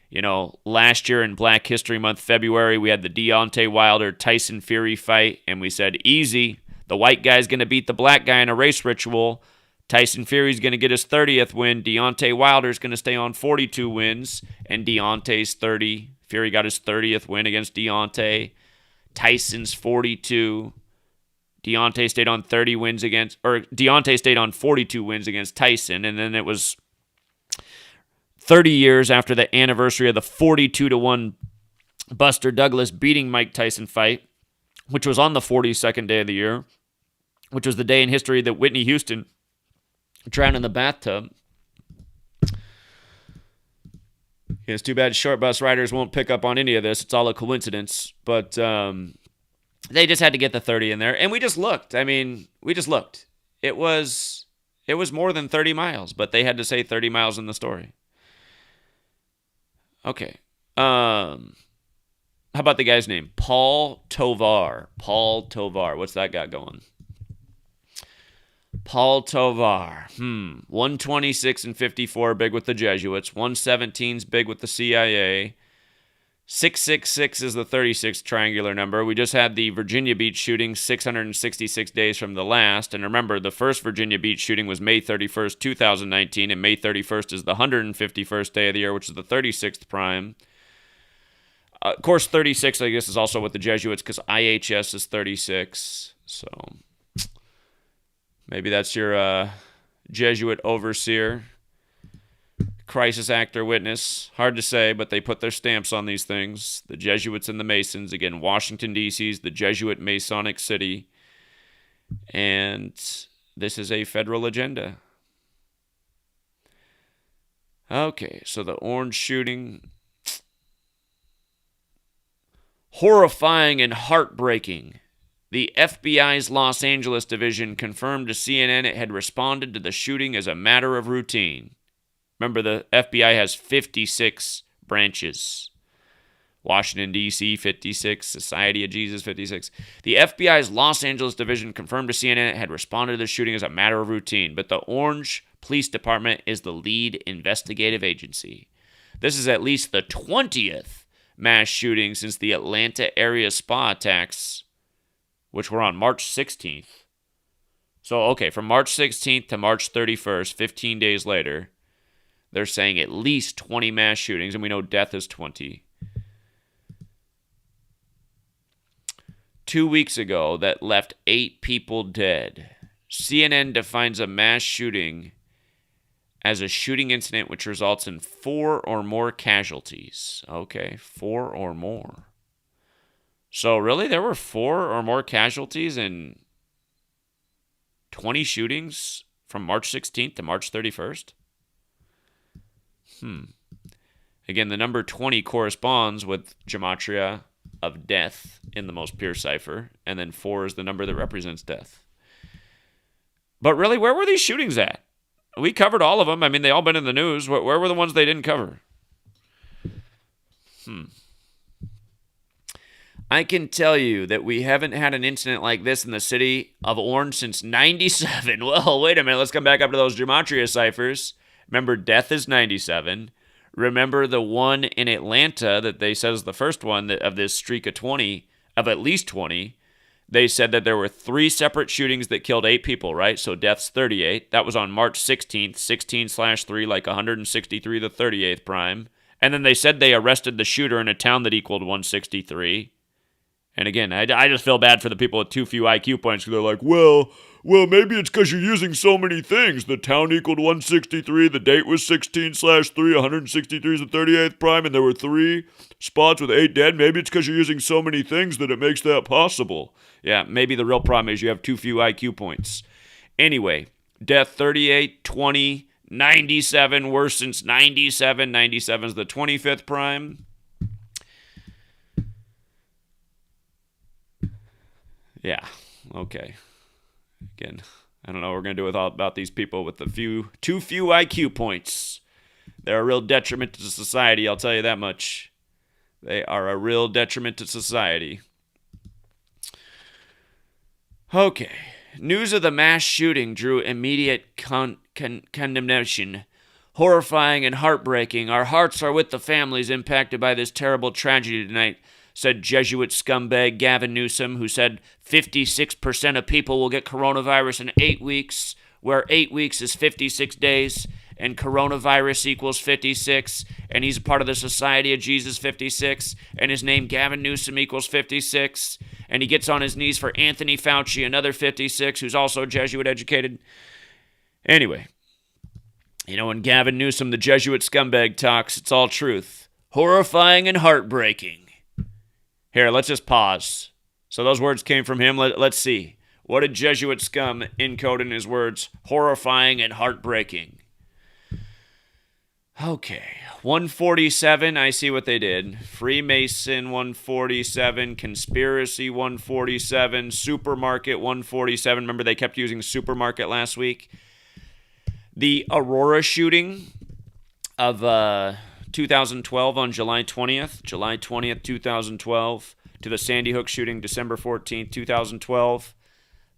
You know, last year in Black History Month, February, we had the Deontay Wilder-Tyson Fury fight, and we said, easy, the white guy's going to beat the black guy in a race ritual. Tyson Fury's going to get his 30th win. Deontay Wilder's going to stay on 42 wins, and Deontay's 30. Fury got his 30th win against Deontay. Tyson's 42. Deontay stayed on 42 wins against Tyson, and then it was 30 years after the anniversary of the 42-1 Buster Douglas beating Mike Tyson fight, which was on the 42nd day of the year, which was the day in history that Whitney Houston drowned in the bathtub. It's too bad short bus riders won't pick up on any of this. It's all a coincidence, but they just had to get the 30 in there, and we just looked. I mean, we just looked. It was more than 30 miles, but they had to say 30 miles in the story. Okay. How about the guy's name? Paul Tovar. Paul Tovar. What's that guy going? Paul Tovar. 126 and 54 big with the Jesuits. 117's big with the CIA. 666 is the 36th triangular number. We just had the Virginia Beach shooting 666 days from the last. And remember, the first Virginia Beach shooting was May 31st, 2019. And May 31st is the 151st day of the year, which is the 36th prime. Of course, 36, I guess, is also with the Jesuits because IHS is 36. So maybe that's your Jesuit overseer. Crisis actor witness. Hard to say, but they put their stamps on these things. The Jesuits and the Masons. Again, Washington, D.C. is the Jesuit Masonic city. And this is a federal agenda. Okay, so the orange shooting. Horrifying and heartbreaking. The FBI's Los Angeles division confirmed to CNN it had responded to the shooting as a matter of routine. Remember, the FBI has 56 branches. Washington, D.C., 56. Society of Jesus, 56. The FBI's Los Angeles division confirmed to CNN it had responded to the shooting as a matter of routine, but the Orange Police Department is the lead investigative agency. This is at least the 20th mass shooting since the Atlanta area spa attacks, which were on March 16th. So, okay, from March 16th to March 31st, 15 days later, they're saying at least 20 mass shootings, and we know death is 20. 2 weeks ago, that left 8 people dead. CNN defines a mass shooting as a shooting incident which results in 4 or more casualties. Okay, 4 or more. So really, there were 4 or more casualties in 20 shootings from March 16th to March 31st? Again, the number 20 corresponds with Gematria of death in the most pure cipher, and then 4 is the number that represents death. But really, where were these shootings at? We covered all of them. I mean, they all been in the news. Where were the ones they didn't cover? I can tell you that we haven't had an incident like this in the city of Orange since 97. Well, wait a minute. Let's come back up to those Gematria ciphers. Remember, death is 97. remember the one in Atlanta that they said is the first one of this streak of 20, of at least 20. They said that there were 3 separate shootings that killed 8 people, right? So deaths 38. That was on March 16th, 16/3, like 163 the 38th prime. And then they said they arrested the shooter in a town that equaled 163. And again, I just feel bad for the people with too few IQ points because they're like, well, maybe it's because you're using so many things. The town equaled 163, the date was 16/3, 163 is the 38th prime, and there were 3 spots with 8 dead. Maybe it's because you're using so many things that it makes that possible. Yeah, maybe the real problem is you have too few IQ points. Anyway, death 38, 20, 97, worse since 97. 97 is the 25th prime. Yeah, okay. Again, I don't know what we're going to do about these people with too few IQ points. They're a real detriment to society, I'll tell you that much. They are a real detriment to society. Okay. News of the mass shooting drew immediate condemnation. Horrifying and heartbreaking. Our hearts are with the families impacted by this terrible tragedy tonight, said Jesuit scumbag Gavin Newsom, who said 56% of people will get coronavirus in 8 weeks, where 8 weeks is 56 days, and coronavirus equals 56, and he's a part of the Society of Jesus 56, and his name Gavin Newsom equals 56, and he gets on his knees for Anthony Fauci, another 56, who's also Jesuit educated. Anyway, when Gavin Newsom, the Jesuit scumbag, talks, it's all truth. Horrifying and heartbreaking. Here, let's just pause. So those words came from him. Let's see. What did Jesuit scum encode in his words? Horrifying and heartbreaking. Okay. 147, I see what they did. Freemason 147, Conspiracy 147, Supermarket 147. Remember they kept using Supermarket last week? The Aurora shooting of 2012 on July 20th, 2012, to the Sandy Hook shooting December 14th, 2012.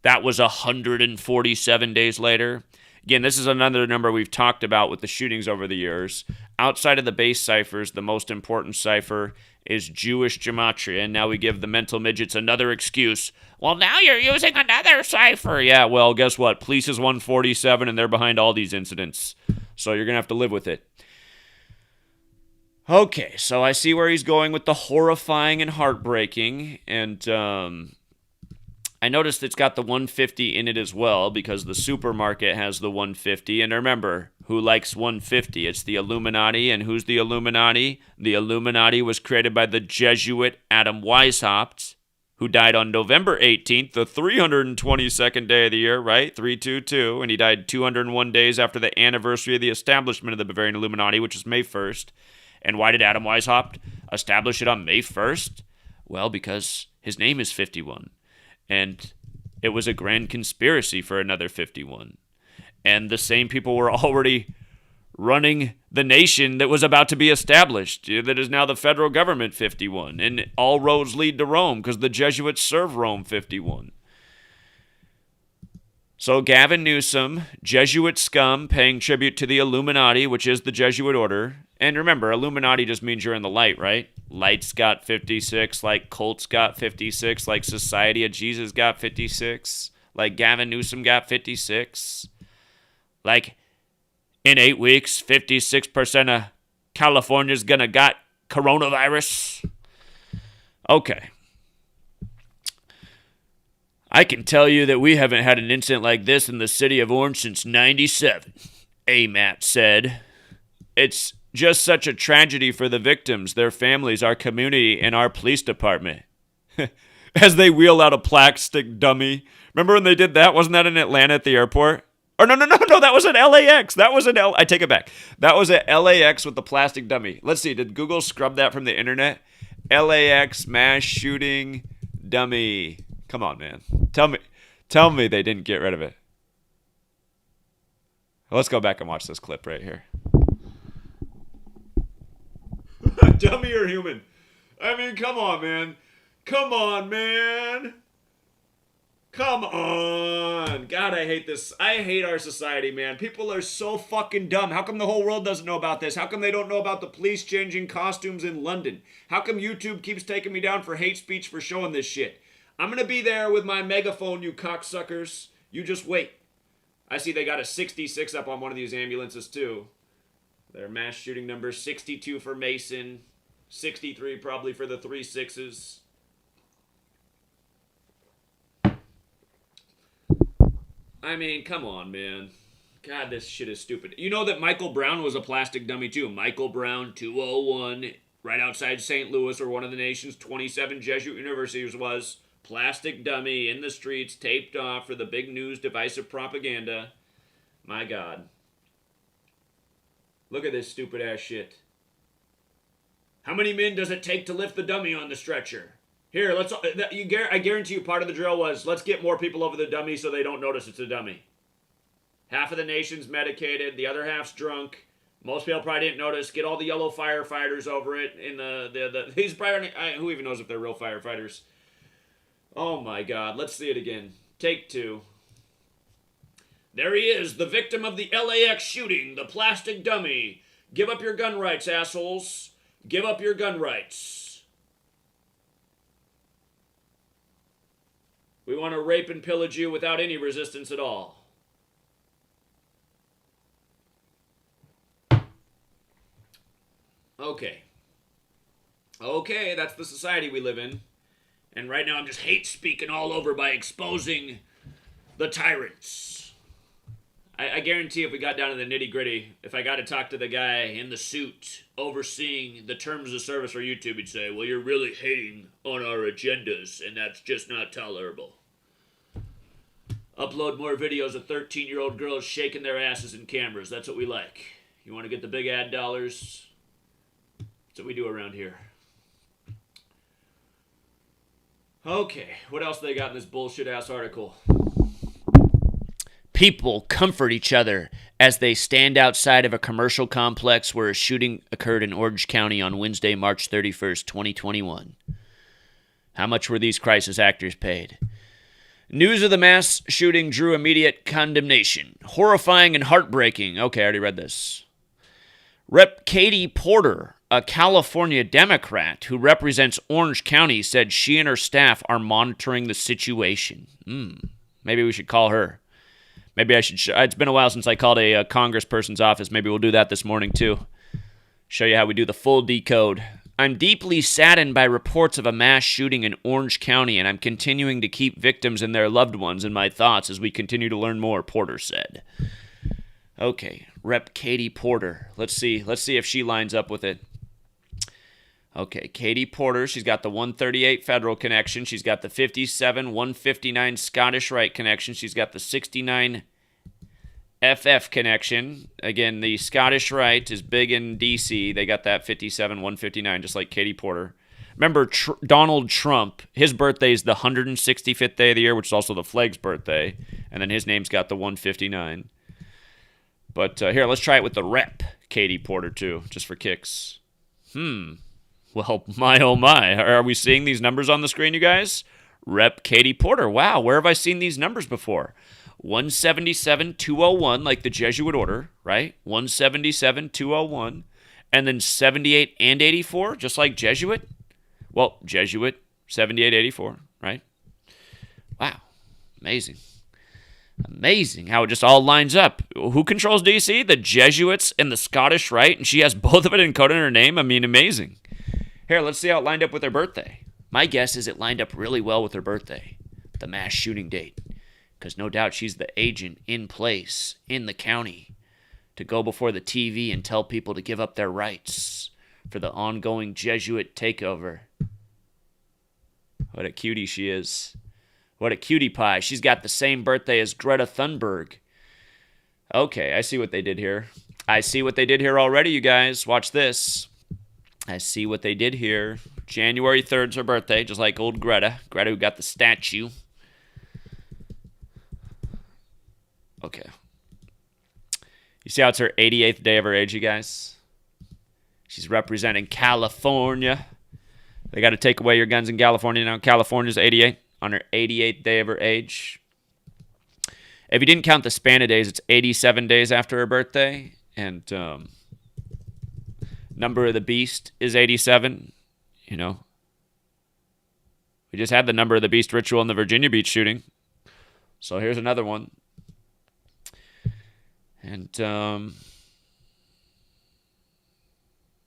That was 147 days later. Again, this is another number we've talked about with the shootings over the years. Outside of the base ciphers, the most important cipher is Jewish Gematria, and now we give the mental midgets another excuse. Well, now you're using another cipher. Yeah, well, guess what? Police is 147, and they're behind all these incidents. So you're going to have to live with it. Okay, so I see where he's going with the horrifying and heartbreaking, and I noticed it's got the 150 in it as well because the Supermarket has the 150. And remember, who likes 150? It's the Illuminati. And who's the Illuminati? The Illuminati was created by the Jesuit Adam Weishaupt, who died on November 18th, the 322nd day of the year, right? 322. And he died 201 days after the anniversary of the establishment of the Bavarian Illuminati, which is May 1st. And why did Adam Weishaupt establish it on May 1st? Well, because his name is 51. And it was a grand conspiracy for another 51. And the same people were already running the nation that was about to be established, that is now the federal government 51. And all roads lead to Rome because the Jesuits serve Rome 51. So Gavin Newsom, Jesuit scum, paying tribute to the Illuminati, which is the Jesuit order. And remember, Illuminati just means you're in the light, right? Light's got 56, like cults got 56, like Society of Jesus got 56, like Gavin Newsom got 56. Like, in 8 weeks, 56% of California's gonna got coronavirus. Okay. I can tell you that we haven't had an incident like this in the city of Orange since 97, AMAT said. It's just such a tragedy for the victims, their families, our community, and our police department. As they wheel out a plastic dummy. Remember when they did that? Wasn't that in Atlanta at the airport? Or no, that was at LAX. I take it back. That was at LAX with the plastic dummy. Let's see, did Google scrub that from the internet? LAX mass shooting dummy. Come on, man. Tell me they didn't get rid of it. Let's go back and watch this clip right here. Dummy or human? I mean, come on, man. Come on, man. Come on. God, I hate this. I hate our society, man. People are so fucking dumb. How come the whole world doesn't know about this? How come they don't know about the police changing costumes in London? How come YouTube keeps taking me down for hate speech for showing this shit? I'm going to be there with my megaphone, you cocksuckers. You just wait. I see they got a 66 up on one of these ambulances, too. Their mass shooting number, 62 for Mason, 63 probably for the 3 6s. I mean, come on, man. God, this shit is stupid. You know that Michael Brown was a plastic dummy, too. Michael Brown, 201, right outside St. Louis, where one of the nation's 27 Jesuit universities was. Plastic dummy in the streets, taped off for the big news divisive propaganda. My God. Look at this stupid-ass shit. How many men does it take to lift the dummy on the stretcher? Here, I guarantee you part of the drill was, let's get more people over the dummy so they don't notice it's a dummy. Half of the nation's medicated, the other half's drunk. Most people probably didn't notice. Get all the yellow firefighters over it. These probably, who even knows if they're real firefighters? Oh my God, let's see it again. Take 2. There he is, the victim of the LAX shooting, the plastic dummy. Give up your gun rights, assholes. Give up your gun rights. We want to rape and pillage you without any resistance at all. Okay. Okay, that's the society we live in. And right now I'm just hate speaking all over by exposing the tyrants. I guarantee if we got down to the nitty gritty, if I got to talk to the guy in the suit overseeing the terms of service for YouTube, he'd say, well, you're really hating on our agendas, and that's just not tolerable. Upload more videos of 13-year-old girls shaking their asses in cameras. That's what we like. You want to get the big ad dollars? That's what we do around here. Okay, what else they got in this bullshit-ass article? People comfort each other as they stand outside of a commercial complex where a shooting occurred in Orange County on Wednesday, March 31st, 2021. How much were these crisis actors paid? News of the mass shooting drew immediate condemnation. Horrifying and heartbreaking. Okay, I already read this. Rep. Katie Porter, a California Democrat who represents Orange County, said she and her staff are monitoring the situation. Maybe we should call her. Maybe I should. It's been a while since I called a congressperson's office. Maybe we'll do that this morning, too. Show you how we do the full decode. I'm deeply saddened by reports of a mass shooting in Orange County, and I'm continuing to keep victims and their loved ones in my thoughts as we continue to learn more, Porter said. Okay, Rep. Katie Porter. Let's see if she lines up with it. Okay, Katie Porter, she's got the 138 federal connection. She's got the 57, 159 Scottish Rite connection. She's got the 69 FF connection. Again, the Scottish Rite is big in D.C. They got that 57, 159, just like Katie Porter. Remember, Donald Trump, his birthday is the 165th day of the year, which is also the flag's birthday. And then his name's got the 159. But here, let's try it with the Rep. Katie Porter, too, just for kicks. Well, my oh my. Are we seeing these numbers on the screen, you guys? Rep. Katie Porter. Wow, where have I seen these numbers before? 177, 201, like the Jesuit order, right? 177, 201. And then 78 and 84, just like Jesuit? Well, Jesuit, 78, 84, right? Wow, amazing. Amazing how it just all lines up. Who controls D.C.? The Jesuits and the Scottish Rite, and she has both of it encoded in her name? I mean, amazing. Here, let's see how it lined up with her birthday. My guess is it lined up really well with her birthday, the mass shooting date, because no doubt she's the agent in place in the county to go before the TV and tell people to give up their rights for the ongoing Jesuit takeover. What a cutie she is. What a cutie pie. She's got the same birthday as Greta Thunberg. Okay, I see what they did here. I see what they did here already, you guys. Watch this. I see what they did here. January 3rd's her birthday, just like old Greta. Greta who got the statue. Okay. You see how it's her 88th day of her age, you guys? She's representing California. They got to take away your guns in California now. California's 88. on her 88th day of her age. If you didn't count the span of days, it's 87 days after her birthday. And number of the beast is 87. You know, we just had the number of the beast ritual in the Virginia Beach shooting. So here's another one. And,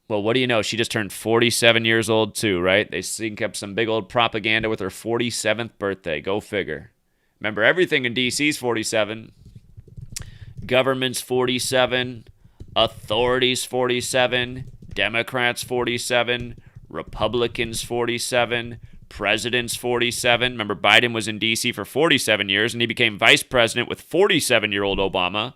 well, what do you know? She just turned 47 years old too, right? They sync up some big old propaganda with her 47th birthday. Go figure. Remember, everything in D.C.'s 47. Government's 47. Authorities 47. Democrats 47. Republicans 47. Presidents 47. Remember, Biden was in D.C. for 47 years, and he became vice president with 47-year-old Obama.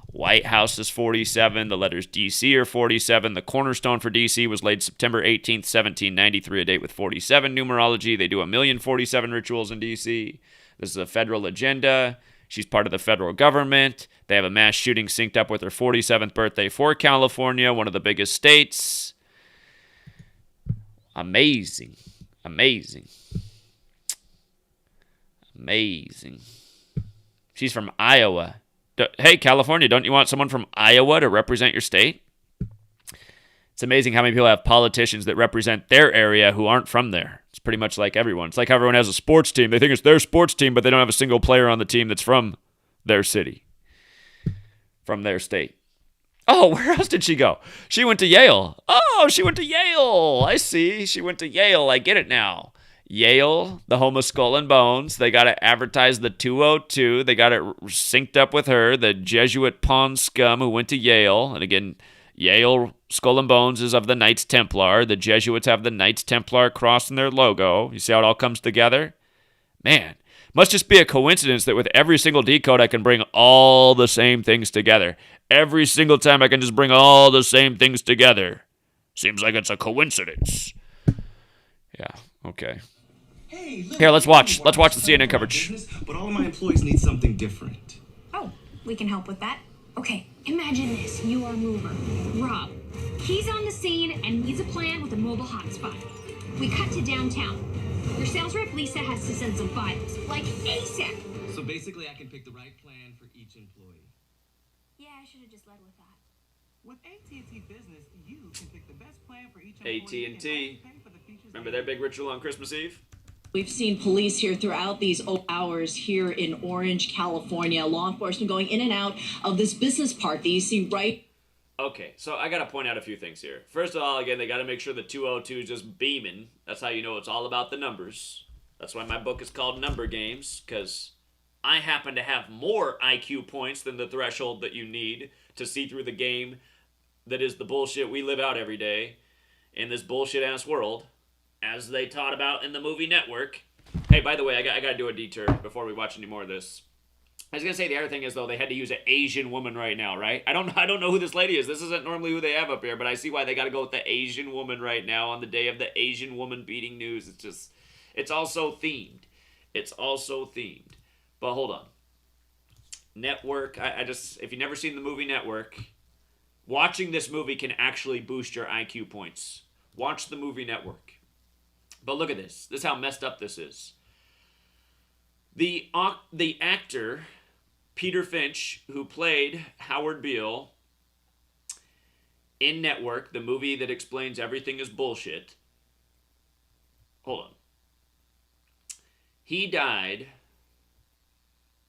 White House is 47. The letters D.C. are 47. The cornerstone for D.C. was laid September 18th, 1793, a date with 47 numerology. They do 1,047 rituals in D.C. This is a federal agenda. She's part of the federal government. They have a mass shooting synced up with her 47th birthday for California, one of the biggest states. Amazing. Amazing. Amazing. She's from Iowa. Hey, California, don't you want someone from Iowa to represent your state? It's amazing how many people have politicians that represent their area who aren't from there. It's pretty much like everyone. It's like how everyone has a sports team. They think it's their sports team, but they don't have a single player on the team that's from their city, from their state. Oh, where else did she go? She went to Yale. Oh, she went to Yale. I see. She went to Yale. I get it now. Yale, the home of Skull and Bones. They got to advertise the 202. They got it synced up with her, the Jesuit pawn scum who went to Yale. And again, Yale, Skull and Bones is of the Knights Templar. The Jesuits have the Knights Templar cross in their logo. You see how it all comes together? Man, must just be a coincidence that with every single decode, I can bring all the same things together. Every single time I can just bring all the same things together. Seems like it's a coincidence. Yeah, okay. Hey, look, here, let's watch the CNN coverage. Business, but all of my employees need something different. Oh, we can help with that. Okay, imagine this. You are a mover, Rob. He's on the scene and needs a plan with a mobile hotspot. We cut to downtown. Your sales rep, Lisa, has to send some files, like ASAP. So basically, I can pick the right plan for each employee. Yeah, I should have just led with that. With AT&T Business, you can pick the best plan for each employee. AT&T. Remember their big ritual on Christmas Eve? We've seen police here throughout these hours here in Orange, California. Law enforcement going in and out of this business park that you see right. Okay, so I got to point out a few things here. First of all, again, they got to make sure the 202 is just beaming. That's how you know it's all about the numbers. That's why my book is called Number Games, because I happen to have more IQ points than the threshold that you need to see through the game that is the bullshit we live out every day in this bullshit-ass world, as they taught about in the movie Network. Hey, by the way, I got to do a detour before we watch any more of this. I was going to say the other thing is, though, they had to use an Asian woman right now, right? I don't know who this lady is. This isn't normally who they have up here, but I see why they got to go with the Asian woman right now on the day of the Asian woman beating news. It's also themed. It's also themed. But hold on. Network, if you've never seen the movie Network, watching this movie can actually boost your IQ points. Watch the movie Network. But look at this. This is how messed up this is. The actor, Peter Finch, who played Howard Beale in Network, the movie that explains everything is bullshit. Hold on. He died.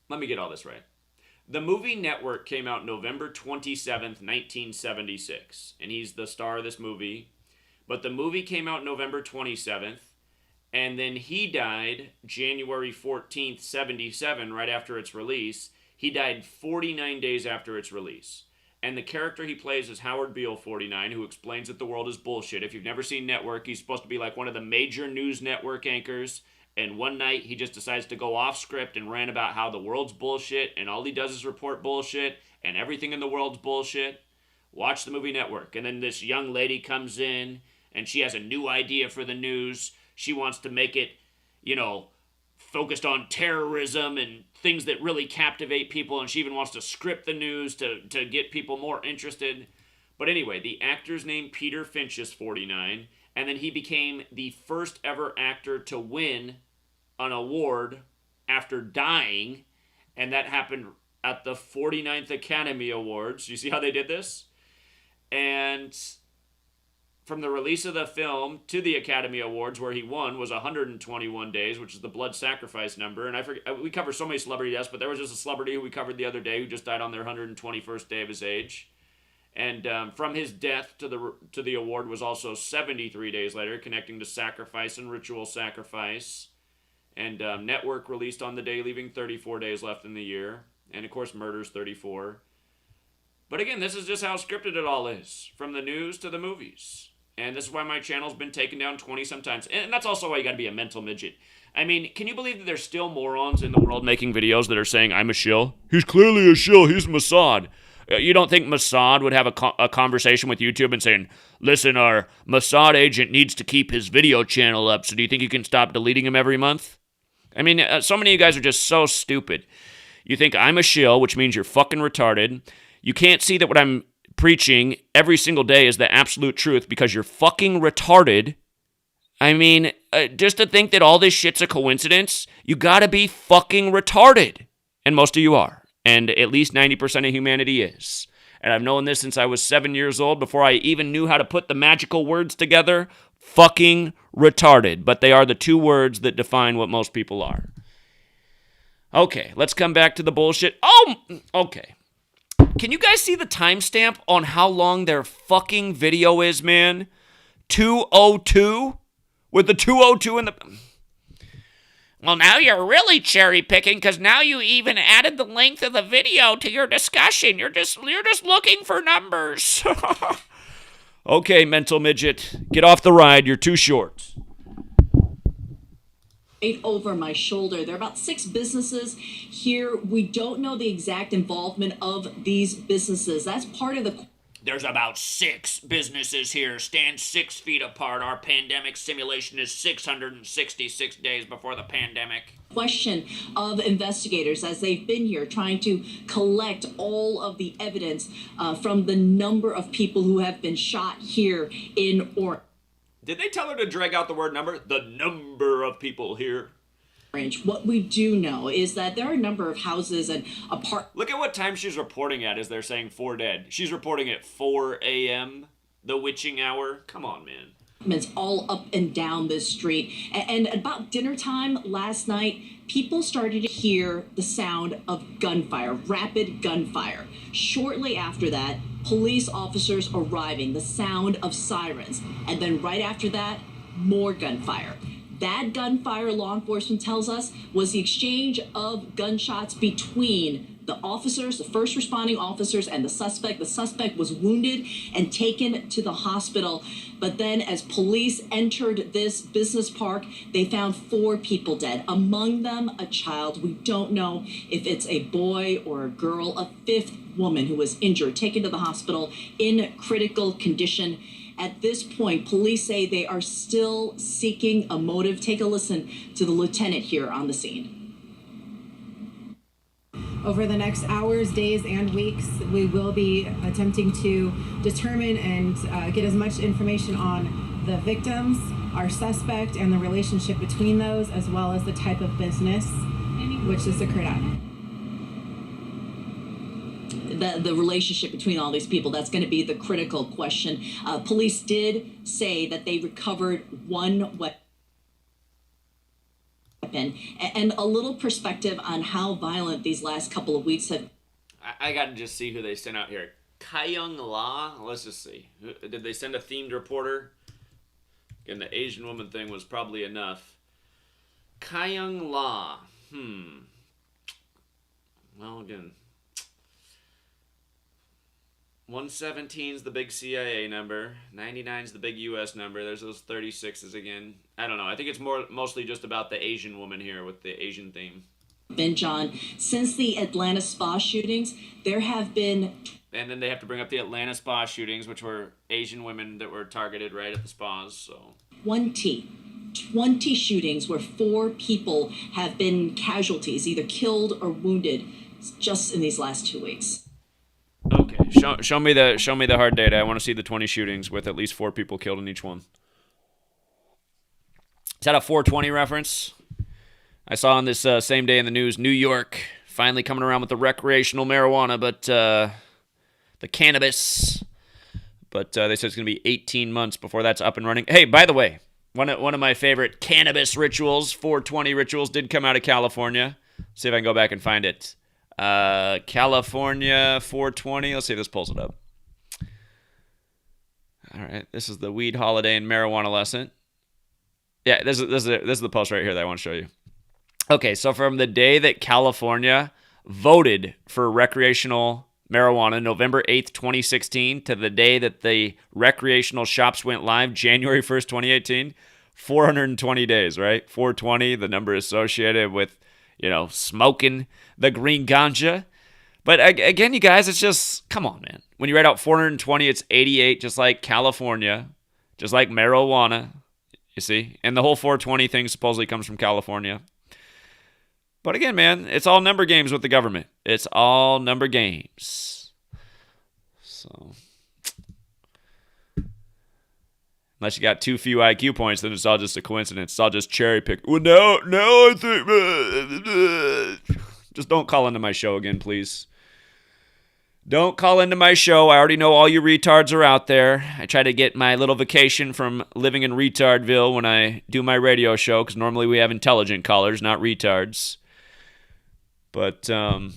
Let me get all this right. The movie Network came out November 27th, 1976. And he's the star of this movie. But the movie came out November 27th. And then he died January 14th, 77, right after its release. He died 49 days after its release. And the character he plays is Howard Beale, 49, who explains that the world is bullshit. If you've never seen Network, he's supposed to be like one of the major news network anchors. And one night, he just decides to go off script and rant about how the world's bullshit. And all he does is report bullshit. And everything in the world's bullshit. Watch the movie Network. And then this young lady comes in, and she has a new idea for the news. She wants to make it, focused on terrorism and things that really captivate people. And she even wants to script the news to get people more interested. But anyway, the actor's name, Peter Finch, is 49. And then he became the first ever actor to win an award after dying, and that happened at the 49th Academy Awards. You see how they did this? And from the release of the film to the Academy Awards, where he won, was 121 days, which is the blood sacrifice number. And I forget, we cover so many celebrity deaths, but there was just a celebrity who we covered the other day who just died on their 121st day of his age. And from his death to the award was also 73 days later, connecting to sacrifice and ritual sacrifice. And Network released on the day, leaving 34 days left in the year. And of course, Murder's 34. But again, this is just how scripted it all is, from the news to the movies. And this is why my channel's been taken down 20 sometimes. And that's also why you gotta be a mental midget. I mean, can you believe that there's still morons in the world making videos that are saying, I'm a shill? He's clearly a shill, he's Mossad. You don't think Mossad would have a conversation with YouTube and saying, listen, our Mossad agent needs to keep his video channel up, so do you think you can stop deleting him every month? I mean, so many of you guys are just so stupid. You think I'm a shill, which means you're fucking retarded. You can't see that what I'm preaching every single day is the absolute truth because you're fucking retarded. I mean, just to think that all this shit's a coincidence, you gotta be fucking retarded. And most of you are. And at least 90% of humanity is. And I've known this since I was 7 years old, before I even knew how to put the magical words together. Fucking retarded. But they are the two words that define what most people are. Okay, let's come back to the bullshit. Oh, okay. Can you guys see the timestamp on how long their fucking video is, man? 2:02? With the 2:02 in the... Well, now you're really cherry picking because now you even added the length of the video to your discussion. You're just looking for numbers. Okay, mental midget, get off the ride. You're too short. Right over my shoulder. There are about 6 businesses here. We don't know the exact involvement of these businesses. That's part of the... There's about 6 businesses here. Stand 6 feet apart. Our pandemic simulation is 666 days before the pandemic. Question of investigators as they've been here trying to collect all of the evidence from the number of people who have been shot here in Orange. Did they tell her to drag out the word number? The number of people here. What we do know is that there are a number of houses and apartments. Look at what time she's reporting at as they're saying 4 dead. She's reporting at 4 a.m., the witching hour. Come on, man. All up and down this street. And about dinner time last night, people started to hear the sound of gunfire, rapid gunfire. Shortly after that, police officers arriving, the sound of sirens. And then right after that, more gunfire. That gunfire, law enforcement tells us, was the exchange of gunshots between the officers, the first responding officers, and the suspect. The suspect was wounded and taken to the hospital. But then as police entered this business park, they found 4 people dead, among them a child. We don't know if it's a boy or a girl, a 5th woman who was injured, taken to the hospital in critical condition. At this point, police say they are still seeking a motive. Take a listen to the lieutenant here on the scene. Over the next hours, days, and weeks, we will be attempting to determine and get as much information on the victims, our suspect, and the relationship between those, as well as the type of business which this occurred at. The relationship between all these people, that's going to be the critical question. Police did say that they recovered 1 weapon. And a little perspective on how violent these last couple of weeks have. I got to just see who they sent out here. Kyung La? Let's just see. Did they send a themed reporter? And the Asian woman thing was probably enough. Kyung La. Well, again. 117 is the big CIA number. 99 is the big U.S. number. There's those 36s again. I don't know. I think it's mostly just about the Asian woman here with the Asian theme. Ben John, since the Atlanta spa shootings, there have been... And then they have to bring up the Atlanta spa shootings, which were Asian women that were targeted right at the spas. So 20 shootings where 4 people have been casualties, either killed or wounded, just in these last 2 weeks. Okay, show me the hard data. I want to see the 20 shootings with at least 4 people killed in each one. Is that a 420 reference? I saw on this same day in the news, New York finally coming around with the recreational marijuana, but the cannabis. But they said it's going to be 18 months before that's up and running. Hey, by the way, one of my favorite cannabis rituals, 420 rituals, did come out of California. Let's see if I can go back and find it. California 420. Let's see if this pulls it up. All right, this is the weed holiday and marijuana lesson. Yeah, this is the post right here that I want to show you. Okay, so from the day that California voted for recreational marijuana, November 8th, 2016, to the day that the recreational shops went live, January 1st, 2018, 420 days, right? 420, the number associated with, smoking the green ganja. But again, you guys, it's just, come on, man. When you write out 420, it's 88, just like California, just like marijuana, you see? And the whole 420 thing supposedly comes from California. But again, man, it's all number games with the government. It's all number games. So, unless you got too few IQ points, then it's all just a coincidence. It's all just cherry pick. Well, no, I think... Just don't call into my show again, please. Don't call into my show. I already know all you retards are out there. I try to get my little vacation from living in Retardville when I do my radio show, because normally we have intelligent callers, not retards. But, don't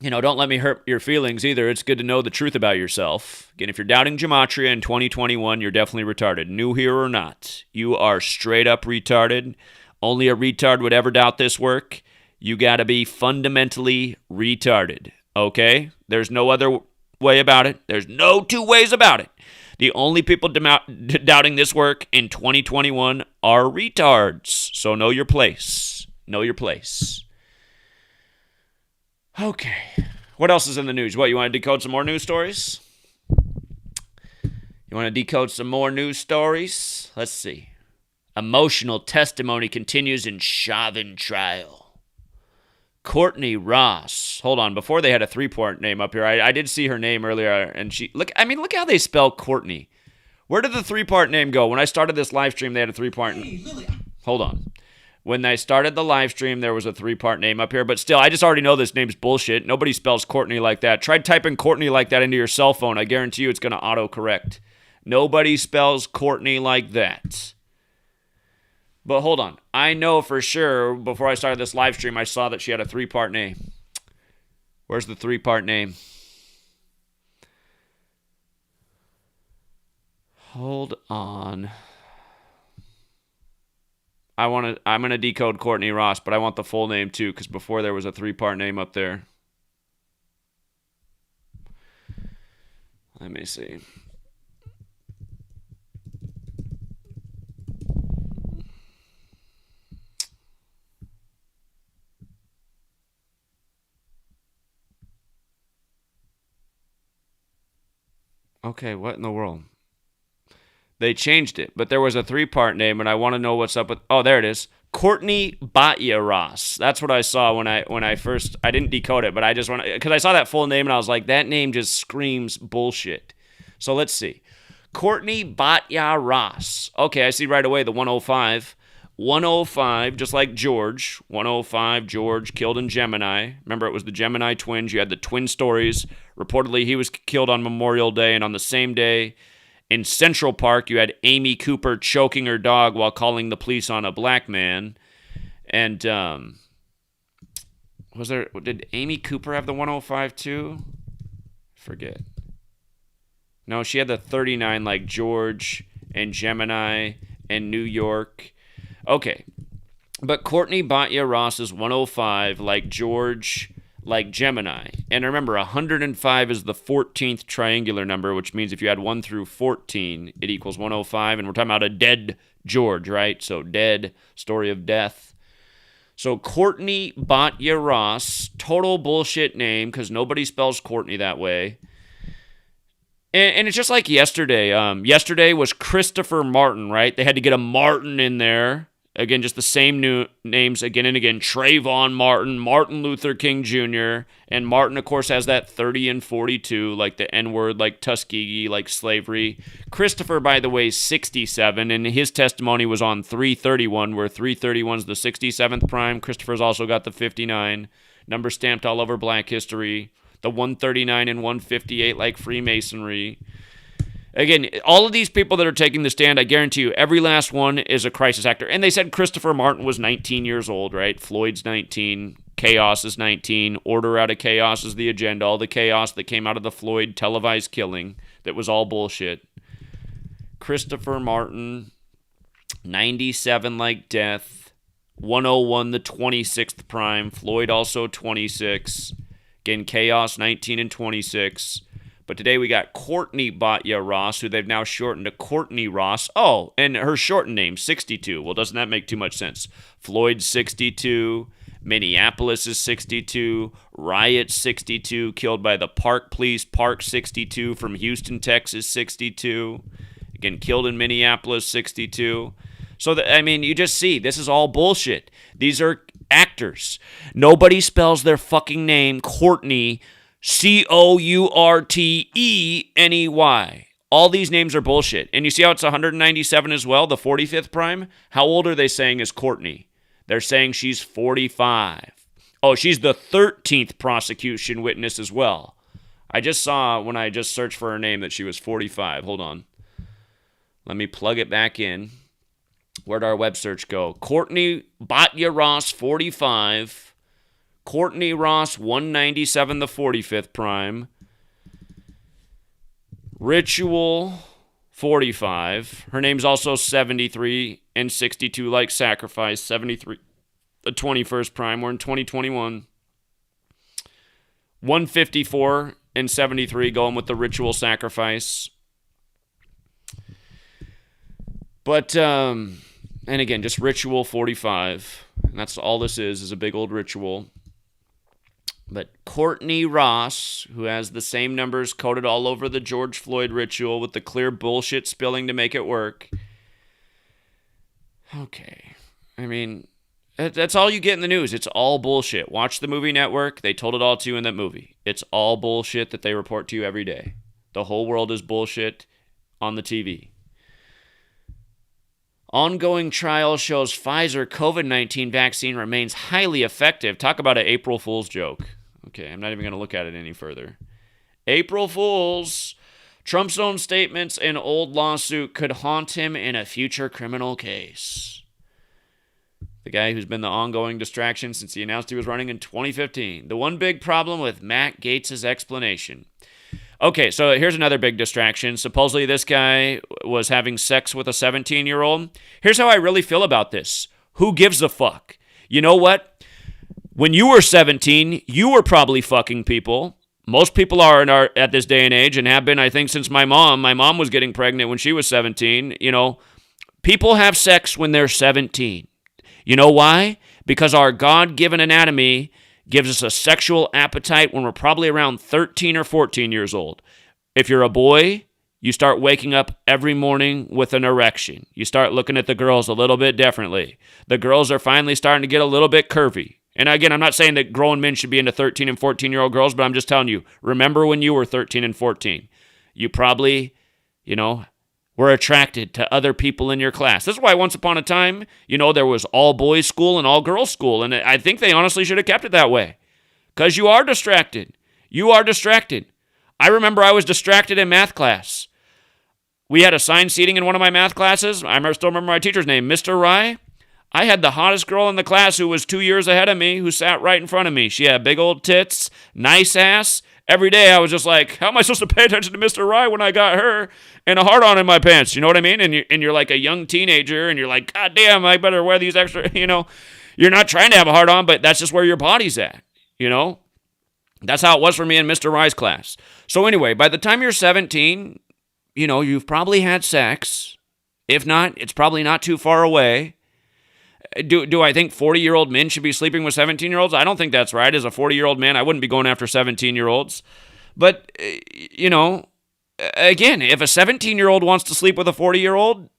let me hurt your feelings either. It's good to know the truth about yourself. Again, if you're doubting Gematria in 2021, you're definitely retarded. New here or not, you are straight up retarded. Only a retard would ever doubt this work. You got to be fundamentally retarded, okay? There's no other way about it. There's no two ways about it. The only people doubting this work in 2021 are retards. So know your place. Know your place. Okay. What else is in the news? What, you want to decode some more news stories? You want to decode some more news stories? Let's see. Emotional testimony continues in Chauvin trial. Courtney Ross. Hold on. Before they had a three-part name up here, I did see her name earlier, and look how they spell Courtney. Where did the three-part name go? When I started this live stream, they had a three-part name. Hold on. When I started the live stream, there was a three-part name up here, but still, I just already know this name's bullshit. Nobody spells Courtney like that. Try typing Courtney like that into your cell phone. I guarantee you it's going to autocorrect. Nobody spells Courtney like that. But hold on. I know for sure, before I started this live stream, I saw that she had a three-part name. Where's the three-part name? Hold on. I'm going to decode Courtney Ross, but I want the full name too, because before there was a three-part name up there. Let me see. Okay, what in the world? They changed it, but there was a three-part name, and I want to know what's up with... Oh, there it is. Courtney Batya Ross. That's what I saw when I first... I didn't decode it, but I just want to... Because I saw that full name, and I was like, that name just screams bullshit. So let's see. Courtney Batya Ross. Okay, I see right away the 105. 105, just like George. 105, George, killed in Gemini. Remember, it was the Gemini twins. You had the twin stories. Reportedly, he was killed on Memorial Day, and on the same day... In Central Park, you had Amy Cooper choking her dog while calling the police on a black man. And did Amy Cooper have the 105 too? Forget. No, she had the 39 like George and Gemini and New York. Okay. But Courtney Batya Ross is 105 like George, like Gemini. And remember, 105 is the 14th triangular number, which means if you add 1 through 14, it equals 105. And we're talking about a dead George, right? So dead, story of death. So Courtney Batya Ross, total bullshit name because nobody spells Courtney that way. And it's just like yesterday. Yesterday was Christopher Martin, right? They had to get a Martin in there. Again, just the same new names again and again. Trayvon Martin, Martin Luther King Jr., and Martin, of course, has that 30 and 42, like the N-word, like Tuskegee, like slavery. Christopher, by the way, is 67, and his testimony was on 331, where 331 is the 67th prime. Christopher's also got the 59, number stamped all over Black history, the 139 and 158 like Freemasonry. Again, all of these people that are taking the stand, I guarantee you, every last one is a crisis actor. And they said Christopher Martin was 19 years old, right? Floyd's 19. Chaos is 19. Order out of chaos is the agenda. All the chaos that came out of the Floyd televised killing that was all bullshit. Christopher Martin, 97 like death. 101, the 26th prime. Floyd also 26. Again, chaos, 19 and 26. But today we got Courtney Batya Ross, who they've now shortened to Courtney Ross. Oh, and her shortened name, 62. Well, doesn't that make too much sense? Floyd, 62. Minneapolis is 62. Riot, 62. Killed by the Park Police. Park, 62. From Houston, Texas, 62. Again, killed in Minneapolis, 62. So, you just see, this is all bullshit. These are actors. Nobody spells their fucking name Courtney Courteney. All these names are bullshit. And you see how it's 197 as well, the 45th prime? How old are they saying is Courtney? They're saying she's 45. Oh, she's the 13th prosecution witness as well. I just saw when I just searched for her name that she was 45. Hold on. Let me plug it back in. Where'd our web search go? Courtney Batya Ross, 45. Courtney Ross, 197, the 45th prime. Ritual, 45. Her name's also 73 and 62, like Sacrifice, 73, the 21st prime. We're in 2021. 154 and 73, going with the Ritual Sacrifice. But, and again, just Ritual, 45. And that's all this is a big old ritual. But Courtney Ross, who has the same numbers coded all over the George Floyd ritual with the clear bullshit spilling to make it work. Okay. That's all you get in the news. It's all bullshit. Watch the Movie Network. They told it all to you in that movie. It's all bullshit that they report to you every day. The whole world is bullshit on the TV. Ongoing trial shows Pfizer COVID-19 vaccine remains highly effective. Talk about an April Fool's joke. Okay, I'm not even going to look at it any further. April Fools. Trump's own statements and old lawsuit could haunt him in a future criminal case. The guy who's been the ongoing distraction since he announced he was running in 2015. The one big problem with Matt Gaetz' explanation. Okay, so here's another big distraction. Supposedly this guy was having sex with a 17-year-old. Here's how I really feel about this. Who gives a fuck? You know what? When you were 17, you were probably fucking people. Most people are at this day and age and have been, I think, since my mom. My mom was getting pregnant when she was 17. People have sex when they're 17. You know why? Because our God-given anatomy gives us a sexual appetite when we're probably around 13 or 14 years old. If you're a boy, you start waking up every morning with an erection. You start looking at the girls a little bit differently. The girls are finally starting to get a little bit curvy. And again, I'm not saying that grown men should be into 13 and 14-year-old girls, but I'm just telling you, remember when you were 13 and 14. You probably, were attracted to other people in your class. This is why once upon a time, there was all-boys school and all-girls school, and I think they honestly should have kept it that way. Because you are distracted. You are distracted. I remember I was distracted in math class. We had assigned seating in one of my math classes. I still remember my teacher's name, Mr. Rye. I had the hottest girl in the class who was 2 years ahead of me, who sat right in front of me. She had big old tits, nice ass. Every day I was just like, how am I supposed to pay attention to Mr. Rye when I got her and a hard-on in my pants? You know what I mean? And you're like a young teenager, and you're like, God damn, I better wear these extra, You're not trying to have a hard-on, but that's just where your body's at, That's how it was for me in Mr. Rye's class. So anyway, by the time you're 17, you've probably had sex. If not, it's probably not too far away. Do I think 40-year-old men should be sleeping with 17-year-olds? I don't think that's right. As a 40-year-old man, I wouldn't be going after 17-year-olds. But, again, if a 17-year-old wants to sleep with a 40-year-old,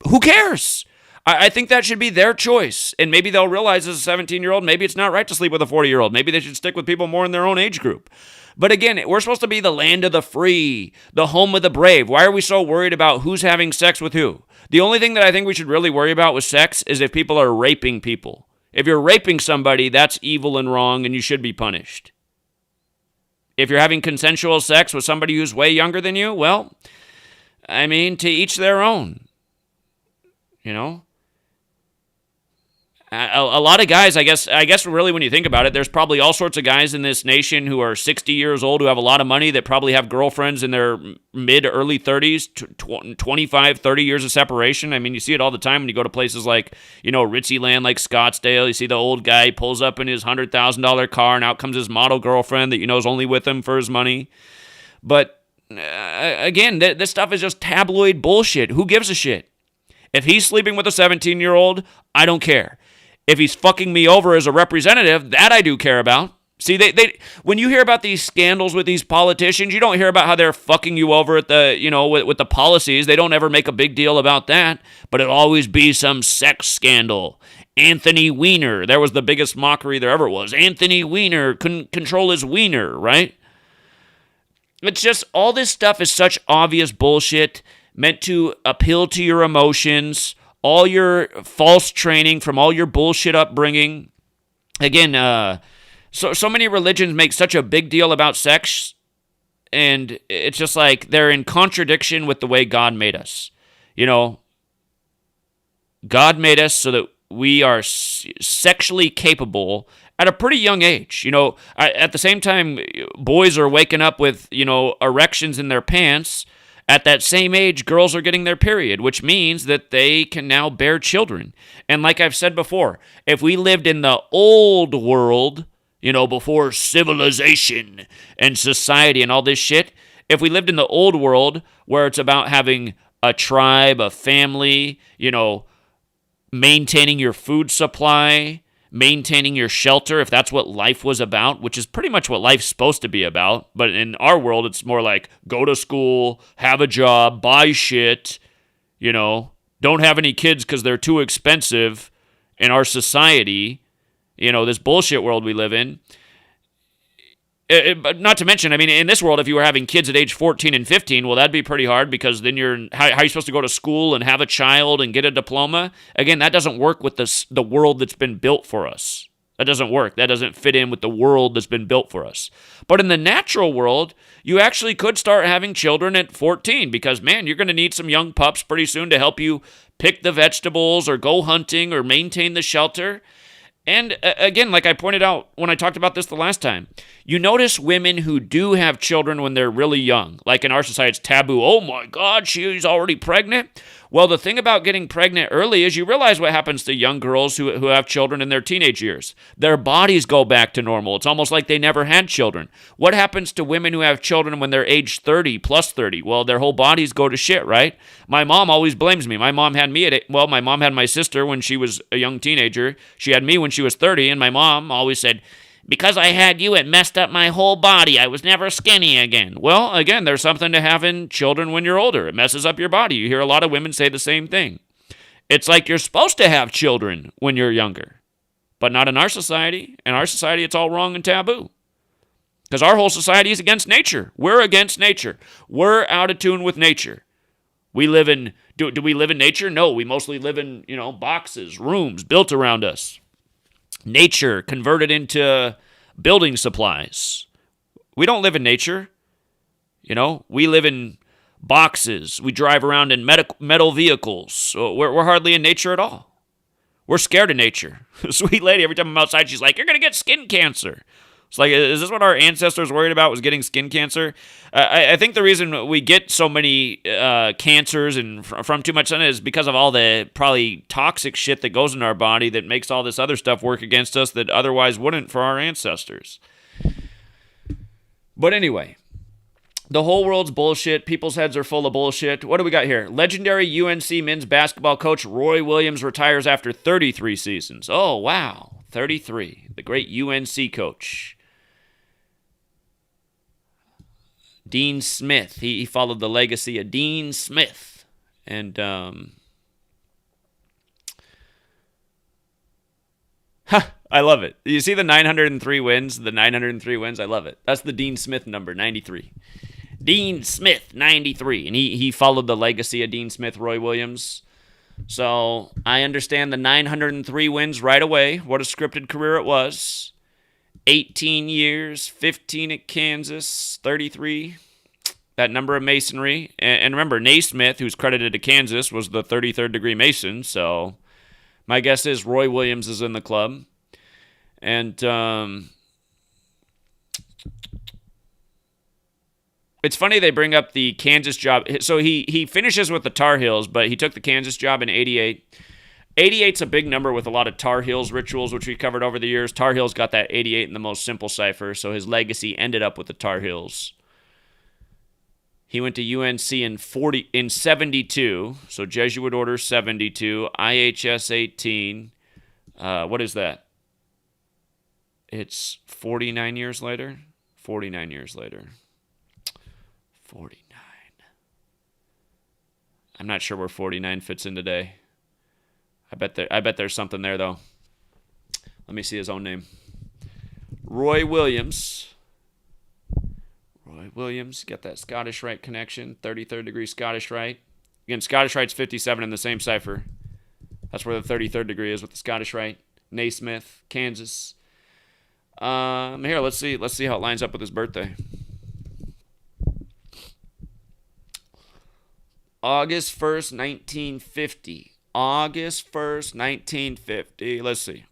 who cares? I think that should be their choice. And maybe they'll realize as a 17-year-old, maybe it's not right to sleep with a 40-year-old. Maybe they should stick with people more in their own age group. But again, we're supposed to be the land of the free, the home of the brave. Why are we so worried about who's having sex with who? The only thing that I think we should really worry about with sex is if people are raping people. If you're raping somebody, that's evil and wrong, and you should be punished. If you're having consensual sex with somebody who's way younger than you, well, I mean, to each their own. You know? A lot of guys, I guess really when you think about it, there's probably all sorts of guys in this nation who are 60 years old, who have a lot of money, that probably have girlfriends in their mid to early 30s, 25, 30 years of separation. I mean, you see it all the time when you go to places like, ritzy land like Scottsdale. You see the old guy pulls up in his $100,000 car, and out comes his model girlfriend that is only with him for his money. But again, this stuff is just tabloid bullshit. Who gives a shit? If he's sleeping with a 17-year-old, I don't care. If he's fucking me over as a representative, that I do care about. See, they when you hear about these scandals with these politicians, you don't hear about how they're fucking you over at the, with the policies. They don't ever make a big deal about that, but it'll always be some sex scandal. Anthony Weiner, there was the biggest mockery there ever was. Anthony Weiner couldn't control his wiener, right? It's just, all this stuff is such obvious bullshit meant to appeal to your emotions, all your false training from all your bullshit upbringing. Again, so many religions make such a big deal about sex, and it's just like they're in contradiction with the way God made us. God made us so that we are sexually capable at a pretty young age. At the same time, boys are waking up with, erections in their pants. At that same age, girls are getting their period, which means that they can now bear children. And like I've said before, if we lived in the old world, before civilization and society and all this shit, if we lived in the old world where it's about having a tribe, a family, maintaining your food supply, maintaining your shelter, if that's what life was about, which is pretty much what life's supposed to be about. But in our world, it's more like go to school, have a job, buy shit, don't have any kids because they're too expensive in our society, this bullshit world we live in. But not to mention, in this world, if you were having kids at age 14 and 15, well, that'd be pretty hard, because then how are you supposed to go to school and have a child and get a diploma? Again, that doesn't work with the world that's been built for us. That doesn't work. That doesn't fit in with the world that's been built for us. But in the natural world, you actually could start having children at 14, because, man, you're going to need some young pups pretty soon to help you pick the vegetables or go hunting or maintain the shelter. And again, like I pointed out when I talked about this the last time, you notice women who do have children when they're really young. Like in our society, it's taboo. Oh my God, she's already pregnant. Well, the thing about getting pregnant early is you realize what happens to young girls who have children in their teenage years. Their bodies go back to normal. It's almost like they never had children. What happens to women who have children when they're age 30, plus 30? Well, their whole bodies go to shit, right? My mom always blames me. My mom had my sister when she was a young teenager. She had me when she was 30, and my mom always said, because I had you, it messed up my whole body. I was never skinny again. Well, again, there's something to having children when you're older. It messes up your body. You hear a lot of women say the same thing. It's like you're supposed to have children when you're younger, but not in our society. In our society, it's all wrong and taboo, because our whole society is against nature. We're against nature. We're out of tune with nature. We live in, do we live in nature? No, we mostly live in, boxes, rooms built around us. Nature converted into building supplies. We don't live in nature. We live in boxes. We drive around in metal vehicles. So we're hardly in nature at all. We're scared of nature. Sweet lady, every time I'm outside, she's like, you're going to get skin cancer. It's like, is this what our ancestors worried about, was getting skin cancer? I think the reason we get so many cancers and from too much sun is because of all the probably toxic shit that goes in our body that makes all this other stuff work against us that otherwise wouldn't for our ancestors. But anyway, the whole world's bullshit. People's heads are full of bullshit. What do we got here? Legendary UNC men's basketball coach Roy Williams retires after 33 seasons. Oh, wow. 33. The great UNC coach. Dean Smith. He followed the legacy of Dean Smith. And I love it. You see the 903 wins? The 903 wins? I love it. That's the Dean Smith number, 93. Dean Smith, 93. And he followed the legacy of Dean Smith, Roy Williams. So I understand the 903 wins right away. What a scripted career it was. 18 years, 15 at Kansas, 33. That number of masonry. And remember, Naismith, who's credited to Kansas, was the 33rd degree Mason. So my guess is Roy Williams is in the club. And it's funny they bring up the Kansas job. So he finishes with the Tar Heels, but he took the Kansas job in 88. 88's a big number with a lot of Tar Heels rituals, which we covered over the years. Tar Heels got that 88 in the most simple cipher, so his legacy ended up with the Tar Heels. He went to UNC in 72, so Jesuit Order 72, IHS 18. What is that? It's 49 years later? 49 years later. 49. I'm not sure where 49 fits in today. I bet there's something there, though. Let me see his own name. Roy Williams. Roy Williams, got that Scottish Rite connection. 33rd degree Scottish Rite. Again, Scottish Rite's 57 in the same cipher. That's where the 33rd degree is with the Scottish Rite. Naismith, Kansas. Here, let's see how it lines up with his birthday. August 1st, 1950. August 1st, 1950. Let's see.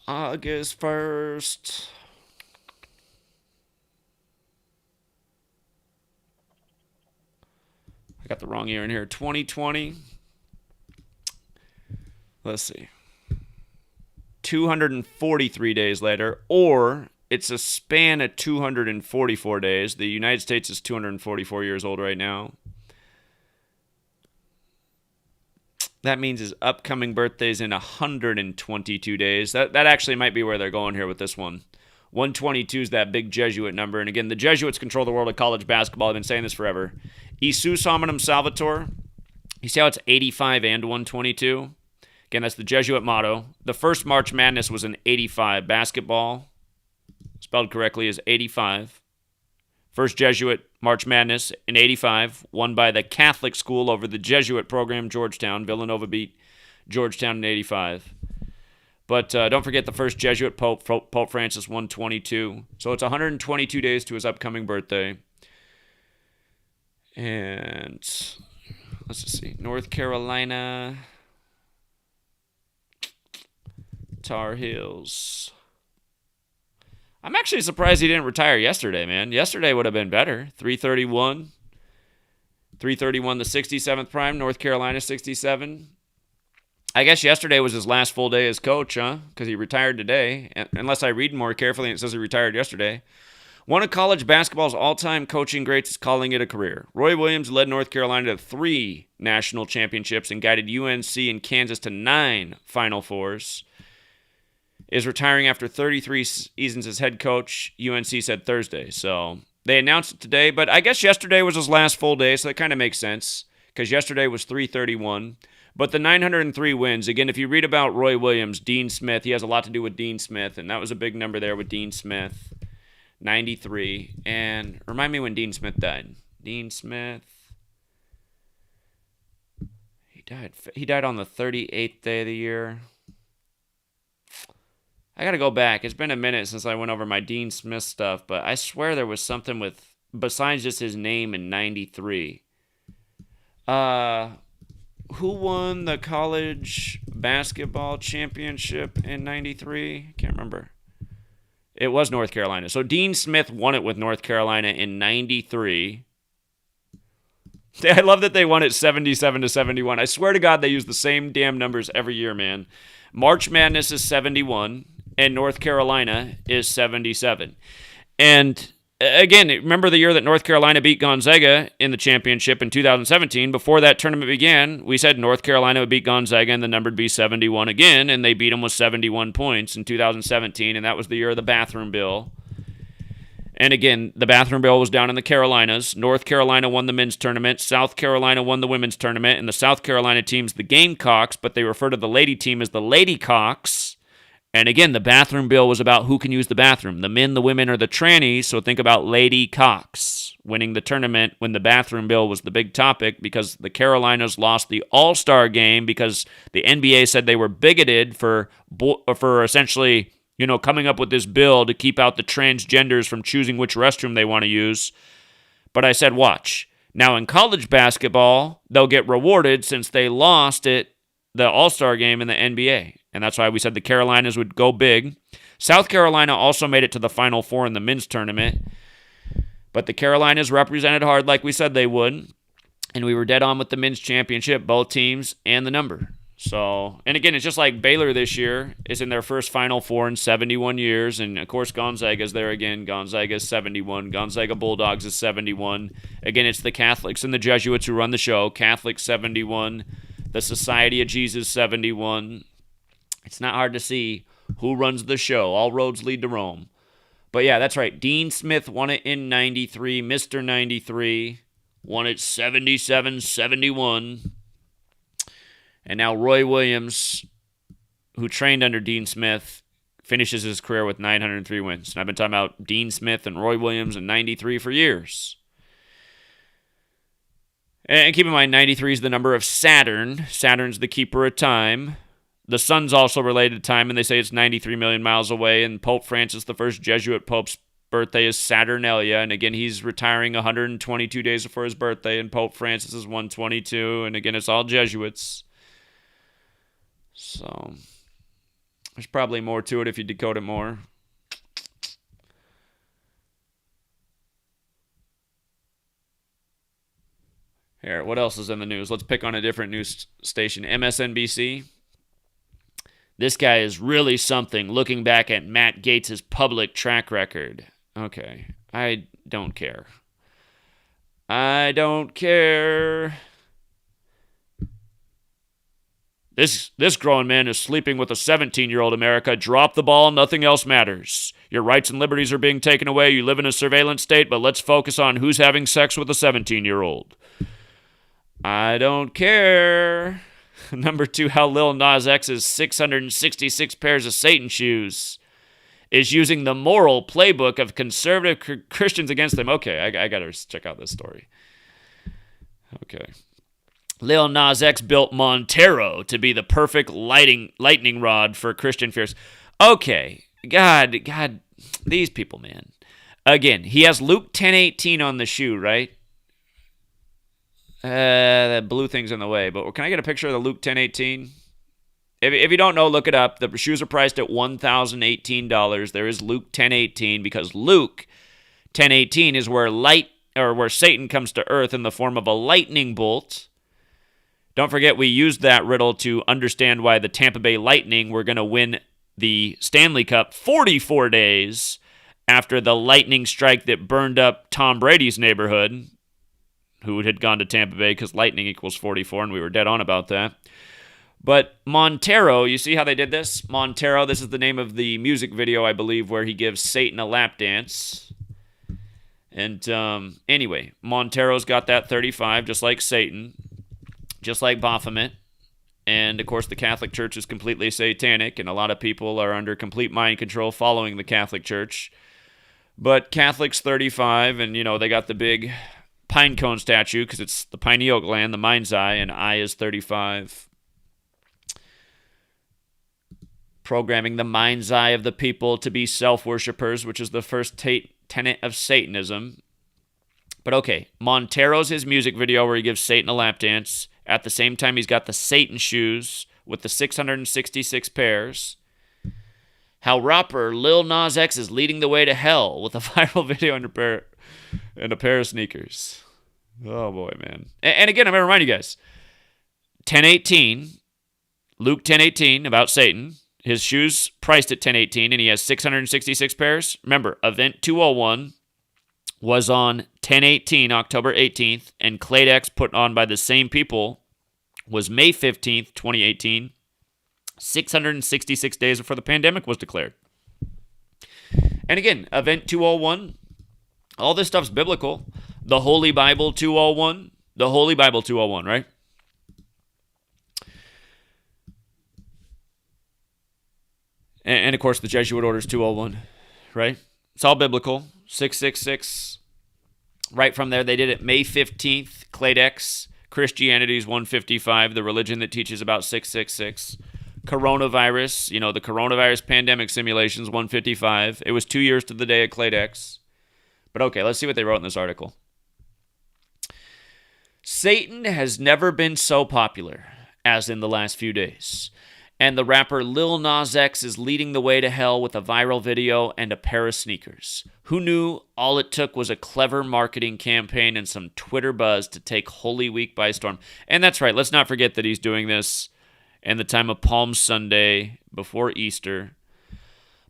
August 1st. I got the wrong year in here. 2020. Let's see. 243 days later, or it's a span of 244 days. The United States is 244 years old right now. That means his upcoming birthday is in 122 days. That actually might be where they're going here with this one. 122 is that big Jesuit number. And again, the Jesuits control the world of college basketball. I've been saying this forever. Isus hominum salvator. You see how it's 85 and 122? Again, that's the Jesuit motto. The first March Madness was in 85. Basketball, spelled correctly, is 85. First Jesuit March Madness in 85, won by the Catholic school over the Jesuit program, Georgetown. Villanova beat Georgetown in 85. But don't forget the first Jesuit Pope, Pope Francis, 122. So it's 122 days to his upcoming birthday. And let's just see. North Carolina, Tar Heels. I'm actually surprised he didn't retire yesterday, man. Yesterday would have been better. 331. 331, the 67th prime. North Carolina, 67. I guess yesterday was his last full day as coach, huh? Because he retired today. Unless I read more carefully and it says he retired yesterday. One of college basketball's all-time coaching greats is calling it a career. Roy Williams led North Carolina to 3 national championships and guided UNC and Kansas to 9 Final Fours. Is retiring after 33 seasons as head coach, UNC said Thursday. So they announced it today, but I guess yesterday was his last full day, so that kind of makes sense because yesterday was 331. But the 903 wins, again, if you read about Roy Williams, Dean Smith, he has a lot to do with Dean Smith, and that was a big number there with Dean Smith, 93. And remind me when Dean Smith died. Dean Smith, he died on the 38th day of the year. I got to go back. It's been a minute since I went over my Dean Smith stuff, but I swear there was something with, besides just his name in 93. Who won the college basketball championship in 93? Can't remember. It was North Carolina. So Dean Smith won it with North Carolina in 93. I love that they won it 77 to 71. I swear to God they use the same damn numbers every year, man. March Madness is 71. And North Carolina is 77. And again, remember the year that North Carolina beat Gonzaga in the championship in 2017? Before that tournament began, we said North Carolina would beat Gonzaga and the number would be 71 again, and they beat them with 71 points in 2017, and that was the year of the bathroom bill. And again, the bathroom bill was down in the Carolinas. North Carolina won the men's tournament. South Carolina won the women's tournament. And the South Carolina team's the Gamecocks, but they refer to the lady team as the Ladycocks. And again, the bathroom bill was about who can use the bathroom. The men, the women, or the trannies. So think about Ladycocks winning the tournament when the bathroom bill was the big topic because the Carolinas lost the All-Star game because the NBA said they were bigoted for essentially, coming up with this bill to keep out the transgenders from choosing which restroom they want to use. But I said, watch. Now in college basketball, they'll get rewarded since they lost the All-Star game in the NBA. And that's why we said the Carolinas would go big. South Carolina also made it to the Final Four in the men's tournament. But the Carolinas represented hard like we said they would. And we were dead on with the men's championship, both teams, and the number. So, and again, it's just like Baylor this year is in their first Final Four in 71 years. And, of course, Gonzaga's there again. Gonzaga's 71. Gonzaga Bulldogs is 71. Again, it's the Catholics and the Jesuits who run the show. Catholics 71. The Society of Jesus 71. It's not hard to see who runs the show. All roads lead to Rome. But, yeah, that's right. Dean Smith won it in 93. Mr. 93 won it 77-71. And now Roy Williams, who trained under Dean Smith, finishes his career with 903 wins. And I've been talking about Dean Smith and Roy Williams in 93 for years. And keep in mind, 93 is the number of Saturn. Saturn's the keeper of time. The sun's also related to time, and they say it's 93 million miles away. And Pope Francis, the first Jesuit pope's birthday is Saturnalia. And again, he's retiring 122 days before his birthday, and Pope Francis is 122. And again, it's all Jesuits. So, there's probably more to it if you decode it more. Here, what else is in the news? Let's pick on a different news station. MSNBC. This guy is really something looking back at Matt Gaetz' public track record. Okay, I don't care. I don't care. This grown man is sleeping with a 17-year-old. America. Drop the ball. Nothing else matters. Your rights and liberties are being taken away. You live in a surveillance state, but let's focus on who's having sex with a 17-year-old. I don't care. Number 2, how Lil Nas X's 666 pairs of Satan shoes is using the moral playbook of conservative Christians against them. Okay, I got to check out this story. Okay. Lil Nas X built Montero to be the perfect lightning rod for Christian fears. Okay, God, these people, man. Again, he has Luke 10:18 on the shoe, right? That blue thing's in the way, but can I get a picture of the Luke 10:18? If you don't know, look it up. The shoes are priced at $1,018. There is Luke 10:18 because Luke 10:18 is where Satan comes to earth in the form of a lightning bolt. Don't forget, we used that riddle to understand why the Tampa Bay Lightning were going to win the Stanley Cup 44 days after the lightning strike that burned up Tom Brady's neighborhood, who had gone to Tampa Bay because lightning equals 44, and we were dead on about that. But Montero, you see how they did this? Montero, this is the name of the music video, I believe, where he gives Satan a lap dance. And anyway, Montero's got that 35, just like Satan. Just like Baphomet. And, of course, the Catholic Church is completely satanic, and a lot of people are under complete mind control following the Catholic Church. But Catholic's 35, and, they got the big pine cone statue because it's the pineal gland, the mind's eye, and eye is 35. Programming the mind's eye of the people to be self-worshippers, which is the first tenet of Satanism. But, okay, Montero's his music video where he gives Satan a lap dance. At the same time, he's got the Satan shoes with the 666 pairs. How rapper Lil Nas X is leading the way to hell with a viral video and a pair of sneakers. Oh, boy, man. And again, I'm going to remind you guys, 10:18, Luke 10:18 about Satan. His shoes priced at 10:18, and he has 666 pairs. Remember, Event 201 was on 10/18, October 18th, and Claydex put on by the same people was May 15th, 2018, 666 days before the pandemic was declared. And again, Event 201 All this stuff's biblical. The Holy Bible 201. The Holy Bible 201, right? And of course, the Jesuit Orders 201, right? It's all biblical. 666. Right from there, they did it May 15th. Cladex. Christianity's 155, the religion that teaches about 666. Coronavirus, the coronavirus pandemic simulations, 155. It was 2 years to the day of Cladex. But okay, let's see what they wrote in this article. Satan has never been so popular as in the last few days. And the rapper Lil Nas X is leading the way to hell with a viral video and a pair of sneakers. Who knew all it took was a clever marketing campaign and some Twitter buzz to take Holy Week by storm? And that's right, let's not forget that he's doing this in the time of Palm Sunday before Easter.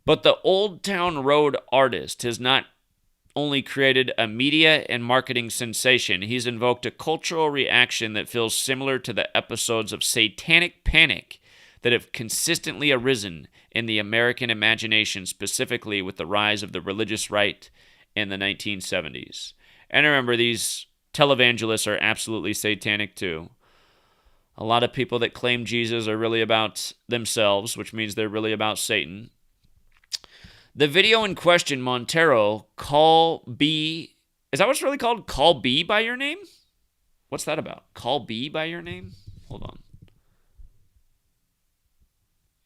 But the Old Town Road artist has not only created a media and marketing sensation, he's invoked a cultural reaction that feels similar to the episodes of satanic panic that have consistently arisen in the American imagination, specifically with the rise of the religious right in the 1970s. And remember, these televangelists are absolutely satanic too. A lot of people that claim Jesus are really about themselves, which means they're really about Satan. The video in question, Montero, Call B, is that what's really called? Call B by your name? What's that about? Call B by your name? Hold on.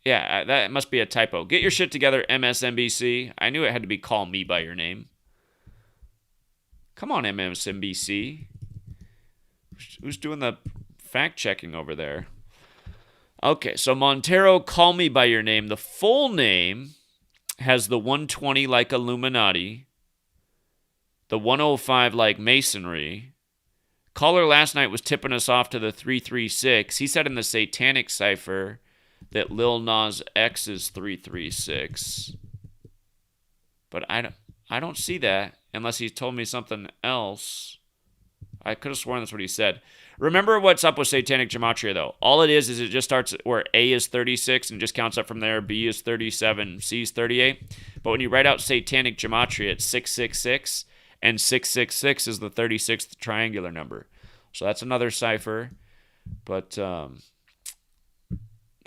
Yeah, that must be a typo. Get your shit together, MSNBC. I knew it had to be Call Me by your name. Come on, MSNBC. Who's doing the fact-checking over there? Okay, so Montero, Call Me by your name. The full name has the 120 like Illuminati, the 105 like Masonry. Caller last night was tipping us off to the 336. He said in the Satanic Cipher that Lil Nas X is 336. But I don't see that unless he told me something else. I could have sworn that's what he said. Remember what's up with Satanic Gematria, though. All it is it just starts where A is 36 and just counts up from there. B is 37, C is 38. But when you write out Satanic Gematria, it's 666, and 666 is the 36th triangular number. So that's another cipher. But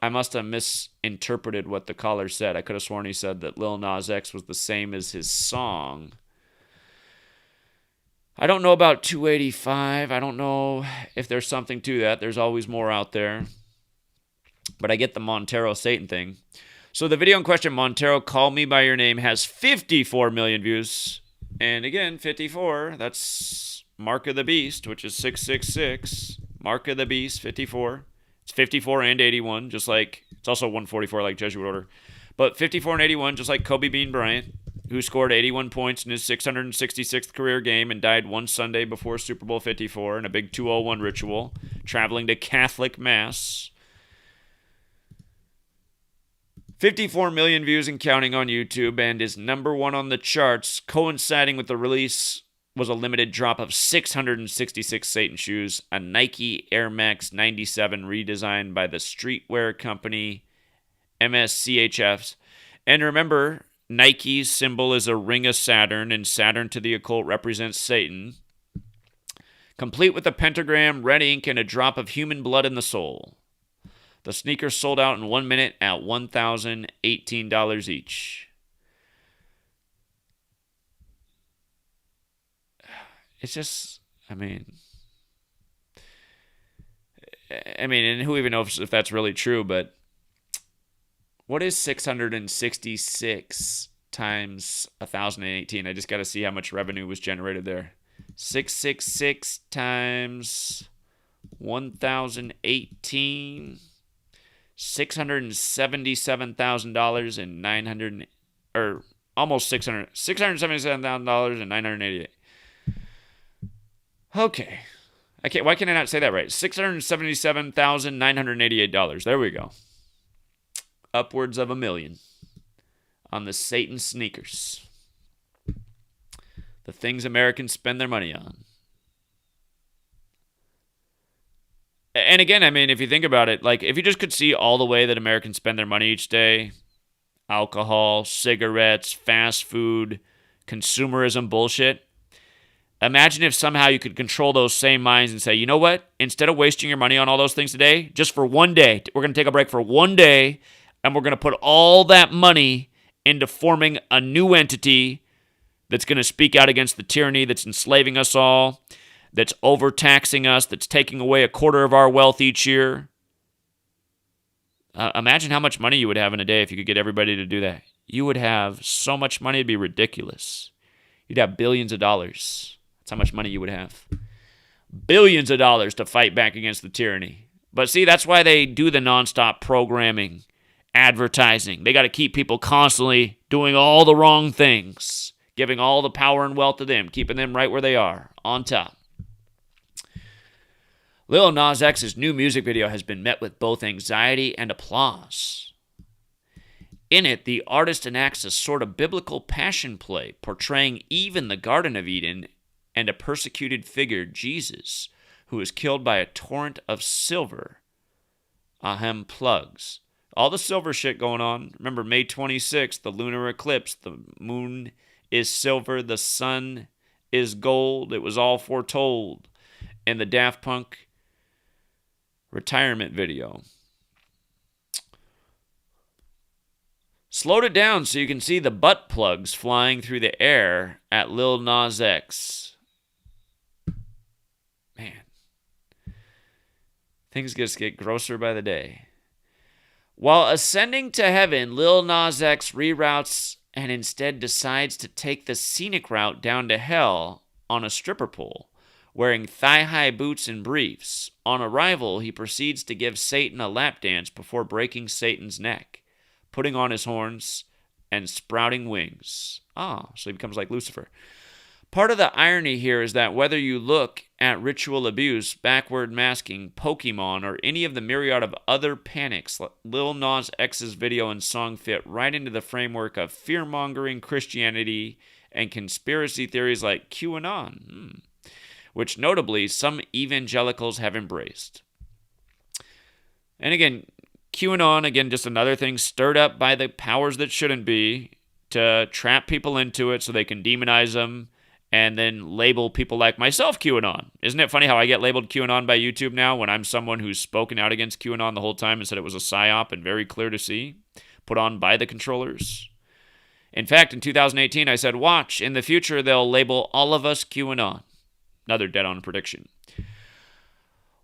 I must have misinterpreted what the caller said. I could have sworn he said that Lil Nas X was the same as his song. I don't know about 285. I don't know if there's something to that. There's always more out there. But I get the Montero Satan thing. So the video in question, Montero, Call Me by Your Name, has 54 million views. And again, 54, that's Mark of the Beast, which is 666. Mark of the Beast, 54. It's 54 and 81, just like, it's also 144 like Jesuit Order. But 54 and 81, just like Kobe Bean Bryant, who scored 81 points in his 666th career game and died one Sunday before Super Bowl 54 in a big 201 ritual, traveling to Catholic Mass. 54 million views and counting on YouTube, and is number one on the charts, coinciding with the release was a limited drop of 666 Satan shoes, a Nike Air Max 97 redesigned by the streetwear company MSCHF. And remember, Nike's symbol is a ring of Saturn, and Saturn to the occult represents Satan. Complete with a pentagram, red ink, and a drop of human blood in the sole. The sneakers sold out in 1 minute at $1,018 each. It's just, I mean, and who even knows if that's really true, but what is 666 times 1,018? I just got to see how much revenue was generated there. 666 times 1,018, $677,000 and 900, or almost $677,000 and 988. Okay. Why can I not say that right? $677,988. There we go. Upwards of $1 million on the Satan sneakers. The things Americans spend their money on. And again, I mean, if you think about it, like if you just could see all the way that Americans spend their money each day, alcohol, cigarettes, fast food, consumerism bullshit, Imagine if somehow you could control those same minds and say, you know what? Instead of wasting your money on all those things today, just for one day, we're going to take a break for one day, and we're going to put all that money into forming a new entity that's going to speak out against the tyranny that's enslaving us all, that's overtaxing us, that's taking away a quarter of our wealth each year. Imagine how much money you would have in a day if you could get everybody to do that. You would have so much money, it'd be ridiculous. You'd have billions of dollars. That's how much money you would have. Billions of dollars to fight back against the tyranny. But see, that's why they do the nonstop programming, advertising. They got to keep people constantly doing all the wrong things, giving all the power and wealth to them, keeping them right where they are, on top. Lil Nas X's new music video has been met with both anxiety and applause. In it, the artist enacts a sort of biblical passion play, portraying Eve in the Garden of Eden and a persecuted figure, Jesus, who is killed by a torrent of silver. Ahem plugs. All the silver shit going on. Remember, May 26th, the lunar eclipse. The moon is silver. The sun is gold. It was all foretold in the Daft Punk retirement video. Slowed it down so you can see the butt plugs flying through the air at Lil Nas X. Man. Things just get grosser by the day. While ascending to heaven, Lil Nas X reroutes and instead decides to take the scenic route down to hell on a stripper pole, wearing thigh-high boots and briefs. On arrival, he proceeds to give Satan a lap dance before breaking Satan's neck, putting on his horns, and sprouting wings. So he becomes like Lucifer. Part of the irony here is that whether you look at ritual abuse, backward masking, Pokemon, or any of the myriad of other panics, Lil Nas X's video and song fit right into the framework of fear-mongering Christianity and conspiracy theories like QAnon, which notably some evangelicals have embraced. And again, QAnon, again, just another thing stirred up by the powers that shouldn't be to trap people into it so they can demonize them and then label people like myself QAnon. Isn't it funny how I get labeled QAnon by YouTube now when I'm someone who's spoken out against QAnon the whole time and said it was a psyop and very clear to see, put on by the controllers? In fact, in 2018, I said, watch, in the future they'll label all of us QAnon. Another dead-on prediction.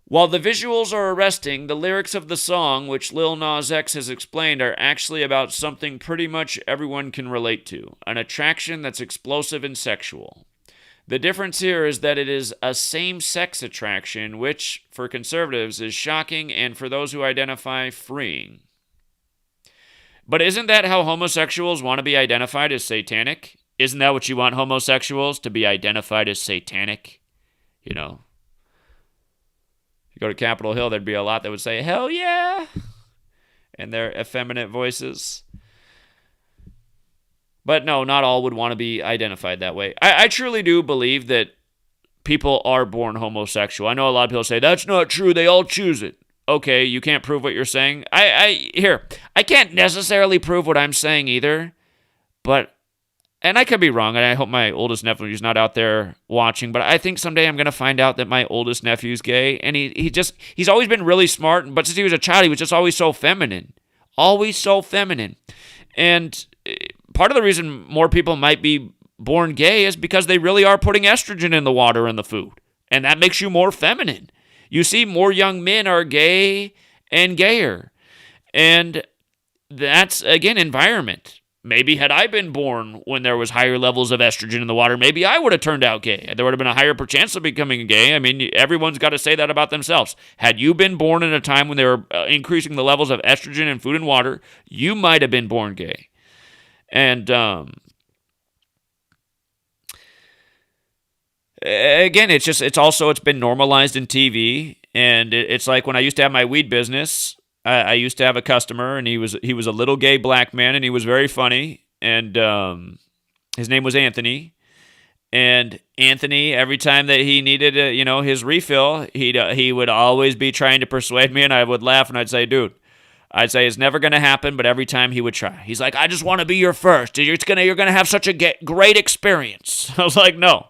While the visuals are arresting, the lyrics of the song, which Lil Nas X has explained, are actually about something pretty much everyone can relate to, an attraction that's explosive and sexual. The difference here is that it is a same-sex attraction, which, for conservatives, is shocking and, for those who identify, freeing. But isn't that how homosexuals want to be identified as satanic? Isn't that what you want homosexuals to be identified as satanic? You know, you go to Capitol Hill, there'd be a lot that would say, hell yeah, in their effeminate voices. But no, not all would want to be identified that way. I truly do believe that people are born homosexual. I know a lot of people say, that's not true, they all choose it. Okay, you can't prove what you're saying. I can't necessarily prove what I'm saying either, but, and I could be wrong, and I hope my oldest nephew's not out there watching, but I think someday I'm going to find out that my oldest nephew's gay, and he's always been really smart, but since he was a child, he was just always so feminine. Always so feminine. And part of the reason more people might be born gay is because they really are putting estrogen in the water and the food, and that makes you more feminine. You see, more young men are gay and gayer, and that's, again, environment. Maybe had I been born when there was higher levels of estrogen in the water, maybe I would have turned out gay. There would have been a higher chance of becoming gay. I mean, everyone's got to say that about themselves. Had you been born in a time when they were increasing the levels of estrogen in food and water, you might have been born gay. And again, it's been normalized in TV, and it's like when I used to have my weed business. I used to have a customer, and he was a little gay black man, and he was very funny, and his name was Anthony. And Anthony, every time that he needed his refill, he would always be trying to persuade me, and I would laugh, and I'd say, dude, it's never going to happen, but every time he would try. He's like, I just want to be your first. You're going to have such a great experience. I was like, no.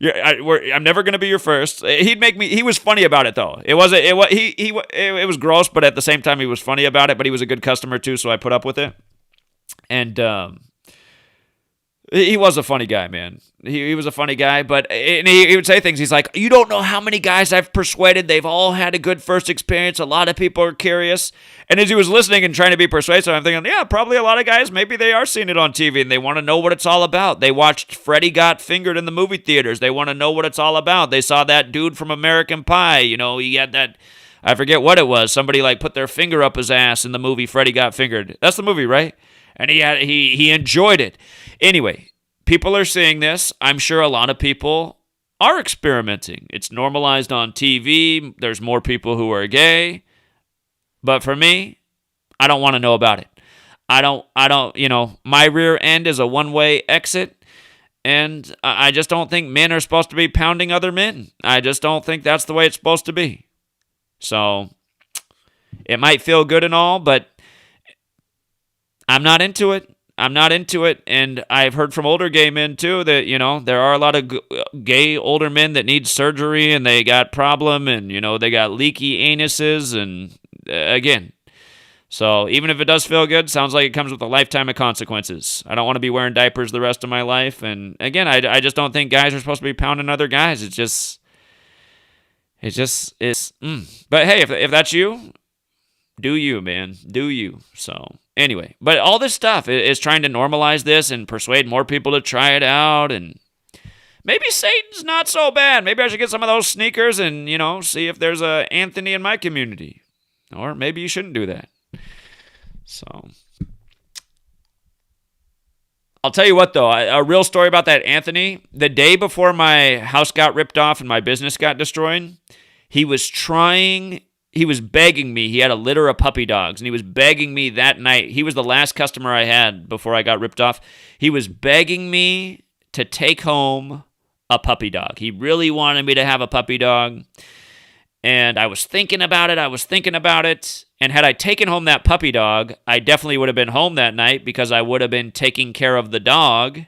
I'm never gonna be your first. He'd make me. He was funny about it though. It wasn't. It was gross, but at the same time, he was funny about it. But he was a good customer too, so I put up with it. And he was a funny guy, man. He was a funny guy, but and he would say things. He's like, you don't know how many guys I've persuaded. They've all had a good first experience. A lot of people are curious. And as he was listening and trying to be persuasive, I'm thinking, yeah, probably a lot of guys, maybe they are seeing it on TV and they want to know what it's all about. They watched Freddy Got Fingered in the movie theaters. They want to know what it's all about. They saw that dude from American Pie. You know, he had that, I forget what it was. Somebody like put their finger up his ass in the movie Freddy Got Fingered. That's the movie, right? And he enjoyed it. Anyway, people are seeing this. I'm sure a lot of people are experimenting. It's normalized on TV. There's more people who are gay. But for me, I don't want to know about it. I don't, my rear end is a one-way exit. And I just don't think men are supposed to be pounding other men. I just don't think that's the way it's supposed to be. So it might feel good and all, but I'm not into it. And I've heard from older gay men, too, that, there are a lot of gay older men that need surgery and they got problem and, they got leaky anuses and, again. So even if it does feel good, sounds like it comes with a lifetime of consequences. I don't want to be wearing diapers the rest of my life. And, again, I just don't think guys are supposed to be pounding other guys. But, hey, if that's you, do you, man. Do you. So, anyway. But all this stuff is trying to normalize this and persuade more people to try it out. And maybe Satan's not so bad. Maybe I should get some of those sneakers and, see if there's a Anthony in my community. Or maybe you shouldn't do that. So, I'll tell you what, though. A real story about that Anthony. The day before my house got ripped off and my business got destroyed, he was begging me. He had a litter of puppy dogs, and he was begging me that night. He was the last customer I had before I got ripped off. He was begging me to take home a puppy dog. He really wanted me to have a puppy dog, and I was thinking about it. And had I taken home that puppy dog, I definitely would have been home that night because I would have been taking care of the dog.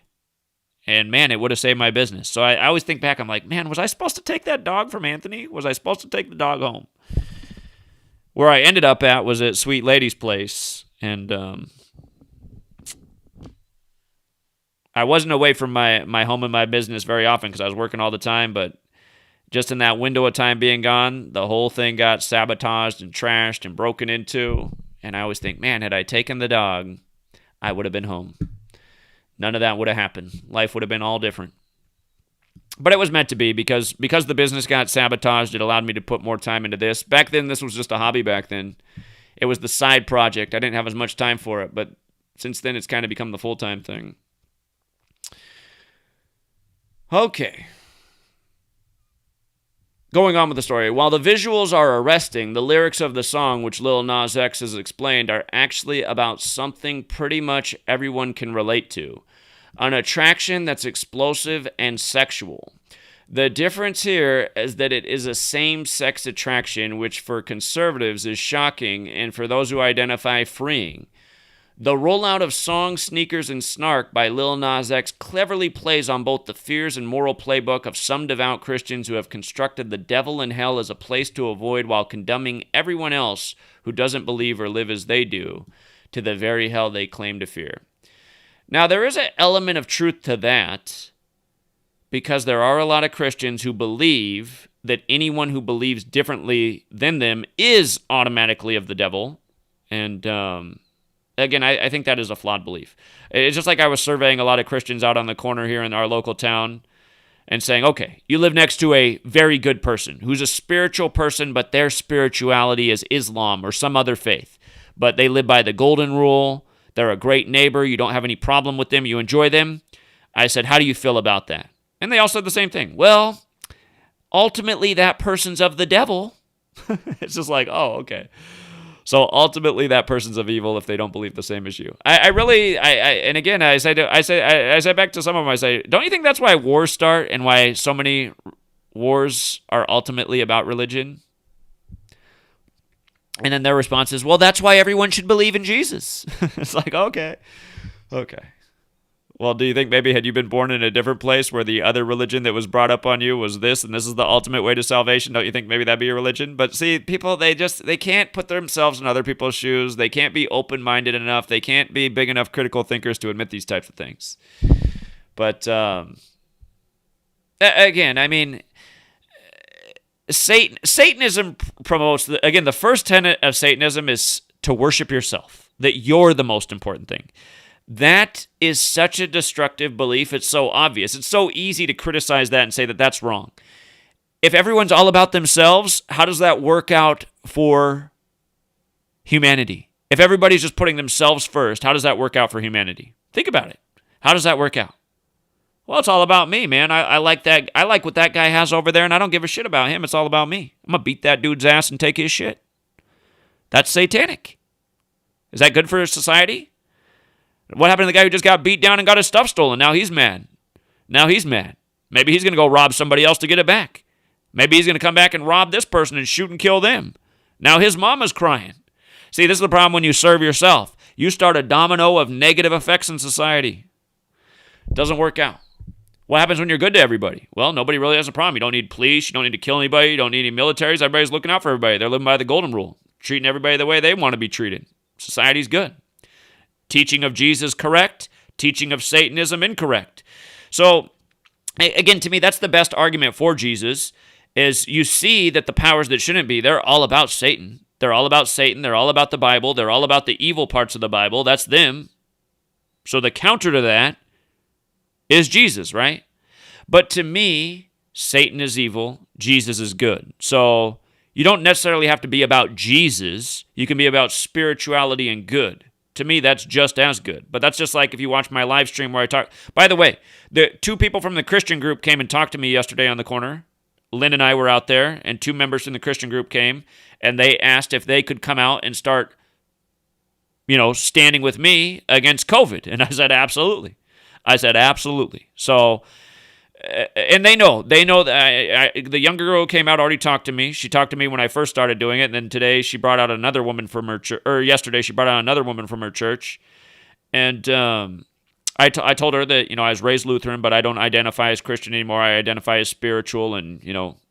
And, man, it would have saved my business. So I always think back, I'm like, man, was I supposed to take that dog from Anthony? Was I supposed to take the dog home? Where I ended up at was at Sweet Lady's place. And I wasn't away from my home and my business very often because I was working all the time. But just in that window of time being gone, the whole thing got sabotaged and trashed and broken into. And I always think, man, had I taken the dog, I would have been home. None of that would have happened. Life would have been all different. But it was meant to be because the business got sabotaged, it allowed me to put more time into this. Back then, this was just a hobby back then. It was the side project. I didn't have as much time for it, but since then, it's kind of become the full-time thing. Okay. Going on with the story. While the visuals are arresting, the lyrics of the song, which Lil Nas X has explained, are actually about something pretty much everyone can relate to. An attraction that's explosive and sexual. The difference here is that it is a same-sex attraction, which for conservatives is shocking, and for those who identify, freeing. The rollout of Song, Sneakers, and Snark by Lil Nas X cleverly plays on both the fears and moral playbook of some devout Christians who have constructed the devil and hell as a place to avoid while condemning everyone else who doesn't believe or live as they do to the very hell they claim to fear. Now, there is an element of truth to that because there are a lot of Christians who believe that anyone who believes differently than them is automatically of the devil. And, again, I think that is a flawed belief. It's just like I was surveying a lot of Christians out on the corner here in our local town and saying, okay, you live next to a very good person who's a spiritual person, but their spirituality is Islam or some other faith. But they live by the golden rule. They're a great neighbor. You don't have any problem with them. You enjoy them. I said, how do you feel about that? And they all said the same thing. Well, ultimately, that person's of the devil. It's just like, oh, okay. So ultimately, that person's of evil if they don't believe the same as you. And again, I say back to some of them, I say, don't you think that's why wars start and why so many wars are ultimately about religion? And then their response is, well, that's why everyone should believe in Jesus. It's like, okay. Well, do you think maybe had you been born in a different place where the other religion that was brought up on you was this, and this is the ultimate way to salvation? Don't you think maybe that'd be a religion? But see, people, they can't put themselves in other people's shoes. They can't be open-minded enough. They can't be big enough critical thinkers to admit these types of things. But again, I mean, Satanism promotes, again, the first tenet of Satanism is to worship yourself, that you're the most important thing. That is such a destructive belief. It's so obvious. It's so easy to criticize that and say that that's wrong. If everyone's all about themselves, how does that work out for humanity? If everybody's just putting themselves first, how does that work out for humanity? Think about it. How does that work out? Well, it's all about me, man. I like that. I like what that guy has over there, and I don't give a shit about him. It's all about me. I'm going to beat that dude's ass and take his shit. That's satanic. Is that good for society? What happened to the guy who just got beat down and got his stuff stolen? Now he's mad. Maybe he's going to go rob somebody else to get it back. Maybe he's going to come back and rob this person and shoot and kill them. Now his mama's crying. See, this is the problem when you serve yourself. You start a domino of negative effects in society. It doesn't work out. What happens when you're good to everybody? Well, nobody really has a problem. You don't need police. You don't need to kill anybody. You don't need any militaries. Everybody's looking out for everybody. They're living by the golden rule, treating everybody the way they want to be treated. Society's good. Teaching of Jesus correct. Teaching of Satanism incorrect. So, again, to me, that's the best argument for Jesus, is you see that the powers that shouldn't be, they're all about Satan. They're all about Satan. They're all about the Bible. They're all about the evil parts of the Bible. That's them. So the counter to that is Jesus, right? But to me, Satan is evil. Jesus is good. So you don't necessarily have to be about Jesus. You can be about spirituality and good. To me, that's just as good. But that's just like if you watch my live stream where I talk. By the way, the two people from the Christian group came and talked to me yesterday on the corner. Lynn and I were out there, and two members from the Christian group came, and they asked if they could come out and start, standing with me against COVID. And I said, absolutely. So, and they know that the younger girl who came out already talked to me. She talked to me when I first started doing it, and then today she brought out another woman from her church, or yesterday she brought out another woman from her church, and I told her that, I was raised Lutheran, but I don't identify as Christian anymore. I identify as spiritual and,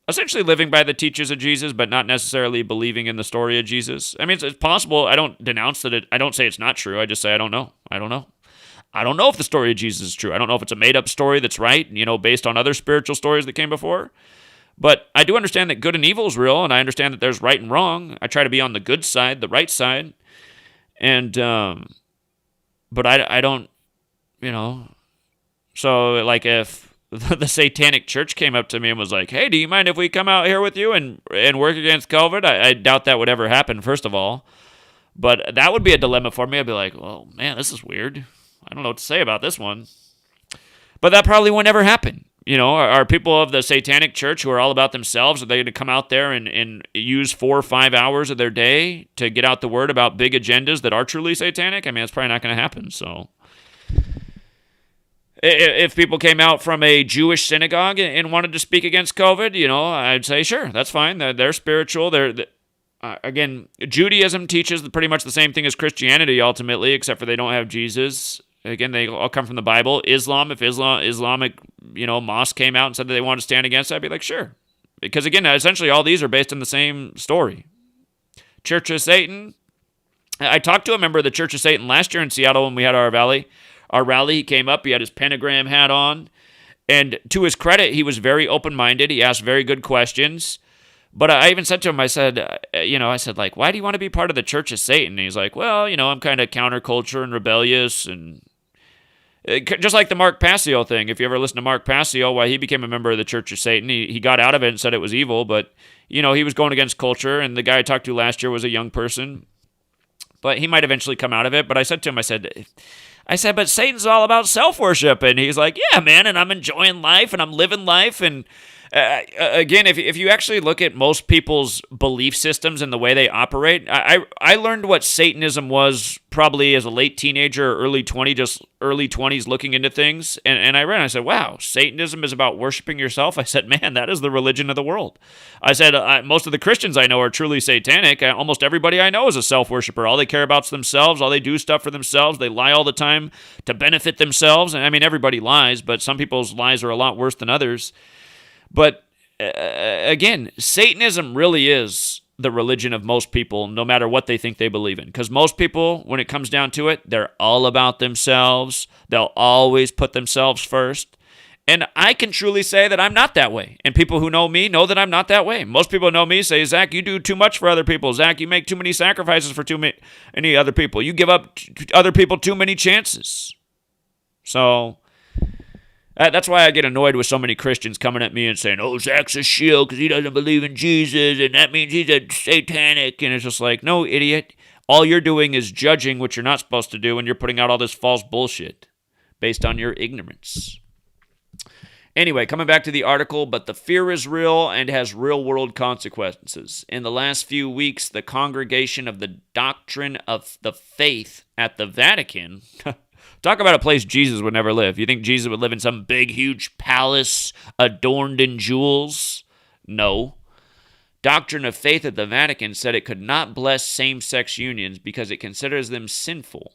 essentially living by the teachings of Jesus, but not necessarily believing in the story of Jesus. I mean, it's possible. I don't denounce that I don't say it's not true. I just say I don't know. I don't know if the story of Jesus is true. I don't know if it's a made-up story that's right, based on other spiritual stories that came before. But I do understand that good and evil is real, and I understand that there's right and wrong. I try to be on the good side, the right side. And, but I don't, so like if the Satanic Church came up to me and was like, hey, do you mind if we come out here with you and work against COVID? I doubt that would ever happen, first of all. But that would be a dilemma for me. I'd be like, well, man, this is weird. I don't know what to say about this one. But that probably won't ever happen. Are people of the Satanic Church who are all about themselves, are they going to come out there and use 4 or 5 hours of their day to get out the word about big agendas that are truly satanic? I mean, it's probably not going to happen. So if people came out from a Jewish synagogue and wanted to speak against COVID, I'd say, sure, that's fine. They're spiritual. Again, Judaism teaches pretty much the same thing as Christianity ultimately, except for they don't have Jesus. Again, they all come from the Bible. Islam, if Islamic, mosque came out and said that they wanted to stand against it, I'd be like, sure. Because again, essentially all these are based on the same story. Church of Satan. I talked to a member of the Church of Satan last year in Seattle when we had our rally. He came up, he had his pentagram hat on, and to his credit, he was very open-minded. He asked very good questions. But I even said to him, I said, like, why do you want to be part of the Church of Satan? And he's like, well, I'm kind of counterculture and rebellious. And just like the Mark Passio thing. If you ever listen to Mark Passio, why he became a member of the Church of Satan, he got out of it and said it was evil. But, he was going against culture. And the guy I talked to last year was a young person. But he might eventually come out of it. But I said to him, I said, but Satan's all about self-worship. And he's like, yeah, man, and I'm enjoying life and I'm living life. And Again, if you actually look at most people's belief systems and the way they operate, I learned what Satanism was probably as a late teenager, early 20s, looking into things, and I read and I said, wow, Satanism is about worshiping yourself. I said, man, that is the religion of the world. I said, most of the Christians I know are truly satanic. Almost everybody I know is a self-worshiper. All they care about is themselves. All they do stuff for themselves. They lie all the time to benefit themselves. And I mean, everybody lies, but some people's lies are a lot worse than others. But again, Satanism really is the religion of most people, no matter what they think they believe in. Because most people, when it comes down to it, they're all about themselves. They'll always put themselves first. And I can truly say that I'm not that way. And people who know me know that I'm not that way. Most people who know me say, Zach, you do too much for other people. Zach, you make too many sacrifices for too many other people. You give up other people too many chances. So that's why I get annoyed with so many Christians coming at me and saying, oh, Zach's a shield because he doesn't believe in Jesus, and that means he's a satanic. And it's just like, no, idiot. All you're doing is judging what you're not supposed to do, and you're putting out all this false bullshit based on your ignorance. Anyway, coming back to the article, but the fear is real and has real-world consequences. In the last few weeks, the Congregation of the Doctrine of the Faith at the Vatican... Talk about a place Jesus would never live. You think Jesus would live in some big, huge palace adorned in jewels? No. Doctrine of Faith at the Vatican said it could not bless same-sex unions because it considers them sinful.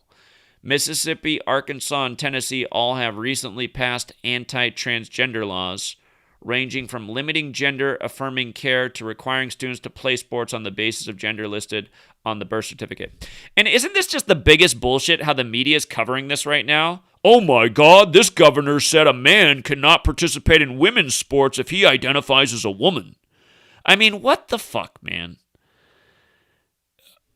Mississippi, Arkansas, and Tennessee all have recently passed anti-transgender laws, ranging from limiting gender-affirming care to requiring students to play sports on the basis of gender listed on the birth certificate. And isn't this just the biggest bullshit how the media is covering this right now? Oh my God, this governor said a man cannot participate in women's sports if he identifies as a woman. I mean, what the fuck, man?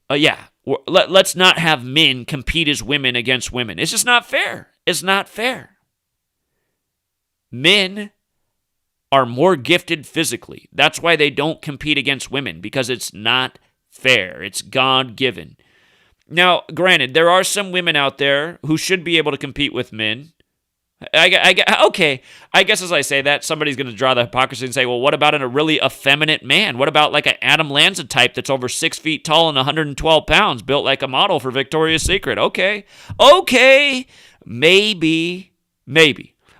Let's not have men compete as women against women. It's just not fair. It's not fair. Men are more gifted physically. That's why they don't compete against women, because it's not fair. It's God-given. Now, granted, there are some women out there who should be able to compete with men. Okay, I guess as I say that, somebody's going to draw the hypocrisy and say, well, what about a really effeminate man? What about like an Adam Lanza type that's over 6 feet tall and 112 pounds, built like a model for Victoria's Secret? Okay, maybe.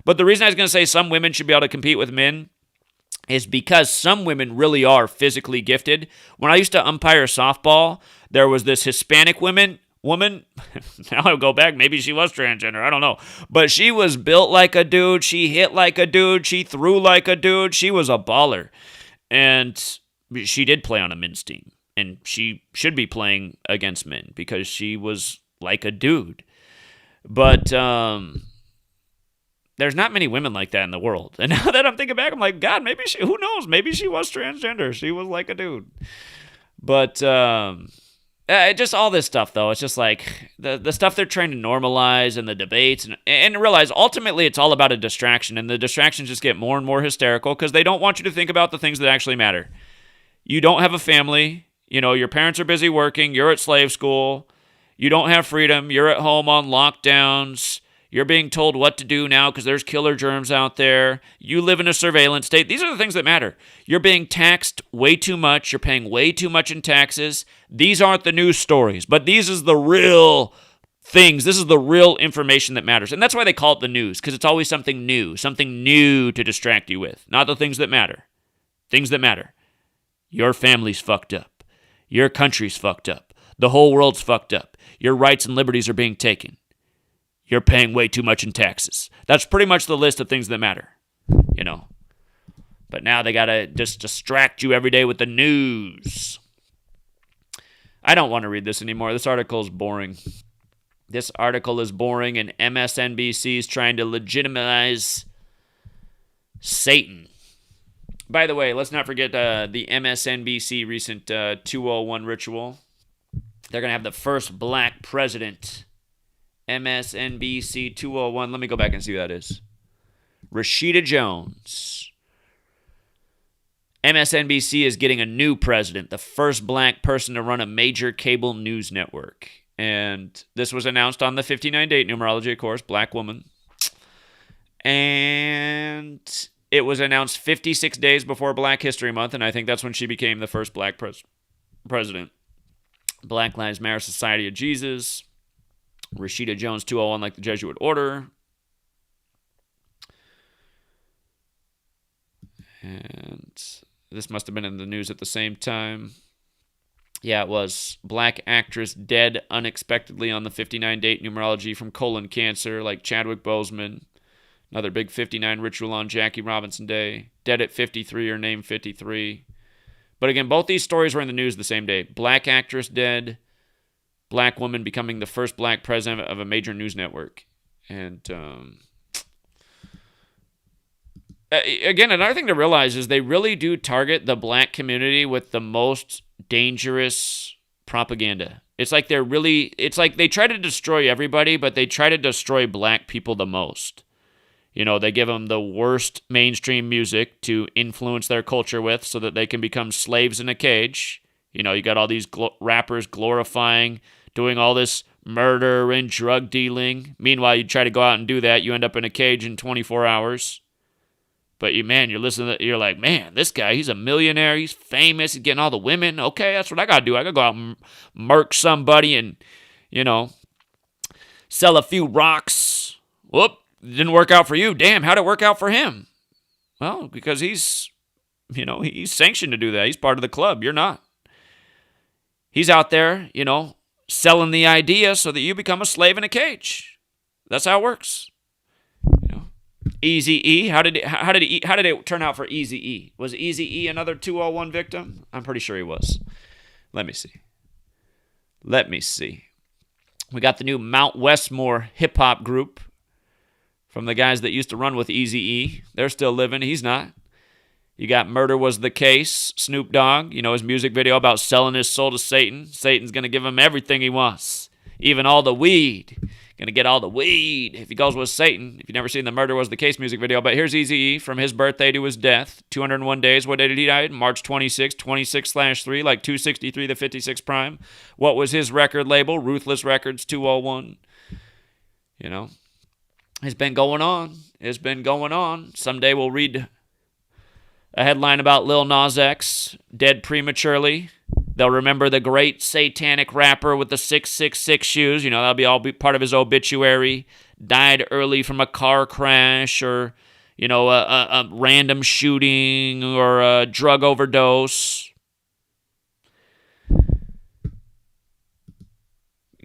But the reason I was going to say some women should be able to compete with men is because some women really are physically gifted. When I used to umpire softball, there was this Hispanic woman, now I'll go back, maybe she was transgender, I don't know. But she was built like a dude, she hit like a dude, she threw like a dude, she was a baller. And she did play on a men's team. And she should be playing against men because she was like a dude. But there's not many women like that in the world. And now that I'm thinking back, I'm like, God, maybe she, who knows? Maybe she was transgender. She was like a dude. But just all this stuff, though, it's just like the stuff they're trying to normalize and the debates and realize ultimately it's all about a distraction. And the distractions just get more and more hysterical because they don't want you to think about the things that actually matter. You don't have a family. You know, your parents are busy working. You're at slave school. You don't have freedom. You're at home on lockdowns. You're being told what to do now because there's killer germs out there. You live in a surveillance state. These are the things that matter. You're being taxed way too much. You're paying way too much in taxes. These aren't the news stories, but these is the real things. This is the real information that matters. And that's why they call it the news, because it's always something new to distract you with, not the things that matter. Things that matter. Your family's fucked up. Your country's fucked up. The whole world's fucked up. Your rights and liberties are being taken. You're paying way too much in taxes. That's pretty much the list of things that matter, you know. But now they got to just distract you every day with the news. I don't want to read this anymore. This article is boring. This article is boring, and MSNBC is trying to legitimize Satan. By the way, let's not forget the MSNBC recent 201 ritual. They're going to have the first black president. MSNBC 201. Let me go back and see who that is. Rashida Jones. MSNBC is getting a new president, the first black person to run a major cable news network. And this was announced on the 59 date numerology, of course, black woman. And it was announced 56 days before Black History Month, and I think that's when she became the first black president. Black Lives Matter Society of Jesus. Rashida Jones 201 like the Jesuit Order. And this must have been in the news at the same time. Yeah, it was. Black actress dead unexpectedly on the 59 date numerology from colon cancer, like Chadwick Boseman. Another big 59 ritual on Jackie Robinson Day. Dead at 53 or named 53. But again, both these stories were in the news the same day. Black actress dead. Black woman becoming the first black president of a major news network. And again, another thing to realize is they really do target the black community with the most dangerous propaganda. It's like they try to destroy everybody, but they try to destroy black people the most. You know, they give them the worst mainstream music to influence their culture with so that they can become slaves in a cage. You know, you got all these rappers glorifying, doing all this murder and drug dealing. Meanwhile, you try to go out and do that, you end up in a cage in 24 hours. But you're listening to, you're like, man, this guy, he's a millionaire, he's famous, he's getting all the women. Okay, that's what I gotta do. I gotta go out and murk somebody and, you know, sell a few rocks. Whoop, didn't work out for you. Damn, how'd it work out for him? Well, because he's sanctioned to do that. He's part of the club. You're not. He's out there, you know, selling the idea so that you become a slave in a cage. That's how it works. Eazy-E, how did it turn out for Eazy-E? Was Eazy-E another 201 victim? I'm pretty sure he was. Let me see. We got the new Mount Westmore hip-hop group from the guys that used to run with Eazy-E. They're still living. He's not. You got Murder Was the Case, Snoop Dogg. You know, his music video about selling his soul to Satan. Satan's going to give him everything he wants, even all the weed. Going to get all the weed if he goes with Satan. If you've never seen the Murder Was the Case music video. But here's Eazy-E from his birthday to his death. 201 days. What day did he die? March 26, 26/3, like 263 to 56 prime. What was his record label? Ruthless Records 201. You know, it's been going on. Someday we'll read a headline about Lil Nas X, dead prematurely. They'll remember the great satanic rapper with the 666 shoes. You know, that'll be part of his obituary. Died early from a car crash or, you know, a random shooting or a drug overdose.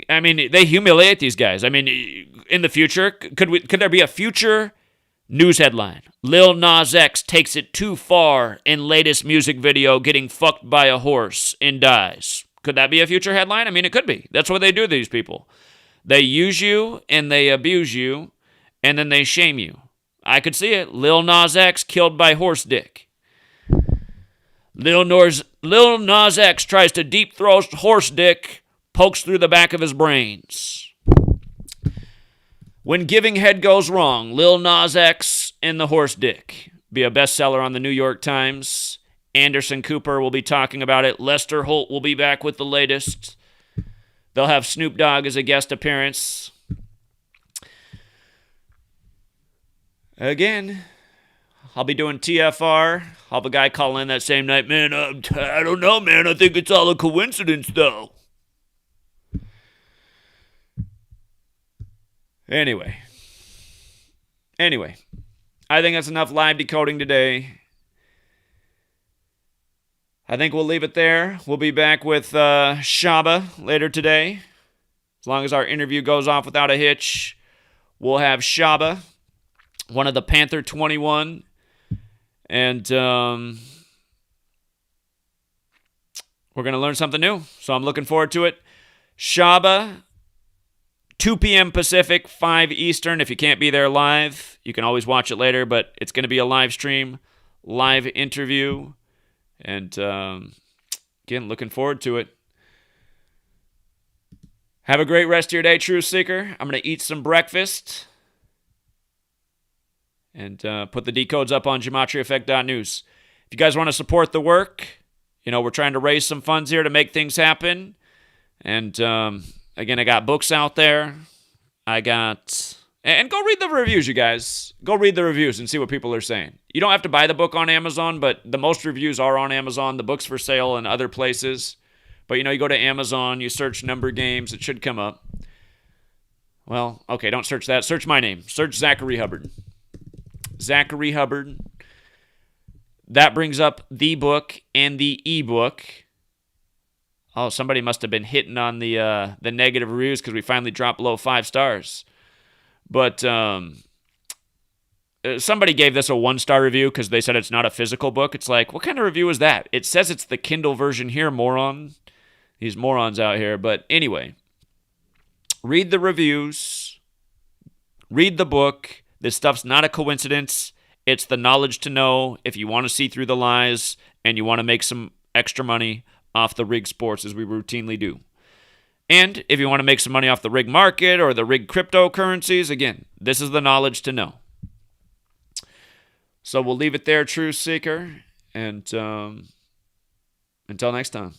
I mean, they humiliate these guys. I mean, in the future, could there be a future news headline? Lil Nas X takes it too far in latest music video getting fucked by a horse and dies. Could that be a future headline? I mean, it could be. That's what they do to these people. They use you and they abuse you and then they shame you. I could see it. Lil Nas X killed by horse dick. Lil Nas X tries to deep throat horse dick, pokes through the back of his brains. When giving head goes wrong, Lil Nas X and the horse dick. Be a bestseller on the New York Times. Anderson Cooper will be talking about it. Lester Holt will be back with the latest. They'll have Snoop Dogg as a guest appearance. Again, I'll be doing TFR. I'll have a guy call in that same night. Man, I don't know, man. I think it's all a coincidence, though. Anyway, I think that's enough live decoding today. I think we'll leave it there. We'll be back with Shaba later today. As long as our interview goes off without a hitch, we'll have Shaba, one of the Panther 21. And we're going to learn something new. So I'm looking forward to it. Shaba, 2 p.m. Pacific, 5 Eastern. If you can't be there live, you can always watch it later, but it's going to be a live stream, live interview. And again, looking forward to it. Have a great rest of your day, Truth Seeker. I'm going to eat some breakfast and put the decodes up on GematriaEffect.news. If you guys want to support the work, you know, we're trying to raise some funds here to make things happen. And again, I got books out there. I got And go read the reviews, you guys. Go read the reviews and see what people are saying. You don't have to buy the book on Amazon, but the most reviews are on Amazon. The book's for sale in other places. But, you go to Amazon, you search Number Games, it should come up. Well, okay, don't search that. Search my name. Search Zachary Hubbard. Zachary Hubbard. That brings up the book and the ebook. Oh, somebody must have been hitting on the negative reviews because we finally dropped below 5 stars. But somebody gave this a 1-star review because they said it's not a physical book. It's like, what kind of review is that? It says it's the Kindle version here, moron. These morons out here. But anyway, read the reviews. Read the book. This stuff's not a coincidence. It's the knowledge to know if you want to see through the lies and you want to make some extra money off the rig sports as we routinely do. And if you want to make some money off the rig market or the rig cryptocurrencies, again, this is the knowledge to know. So we'll leave it there, Truth Seeker. And until next time.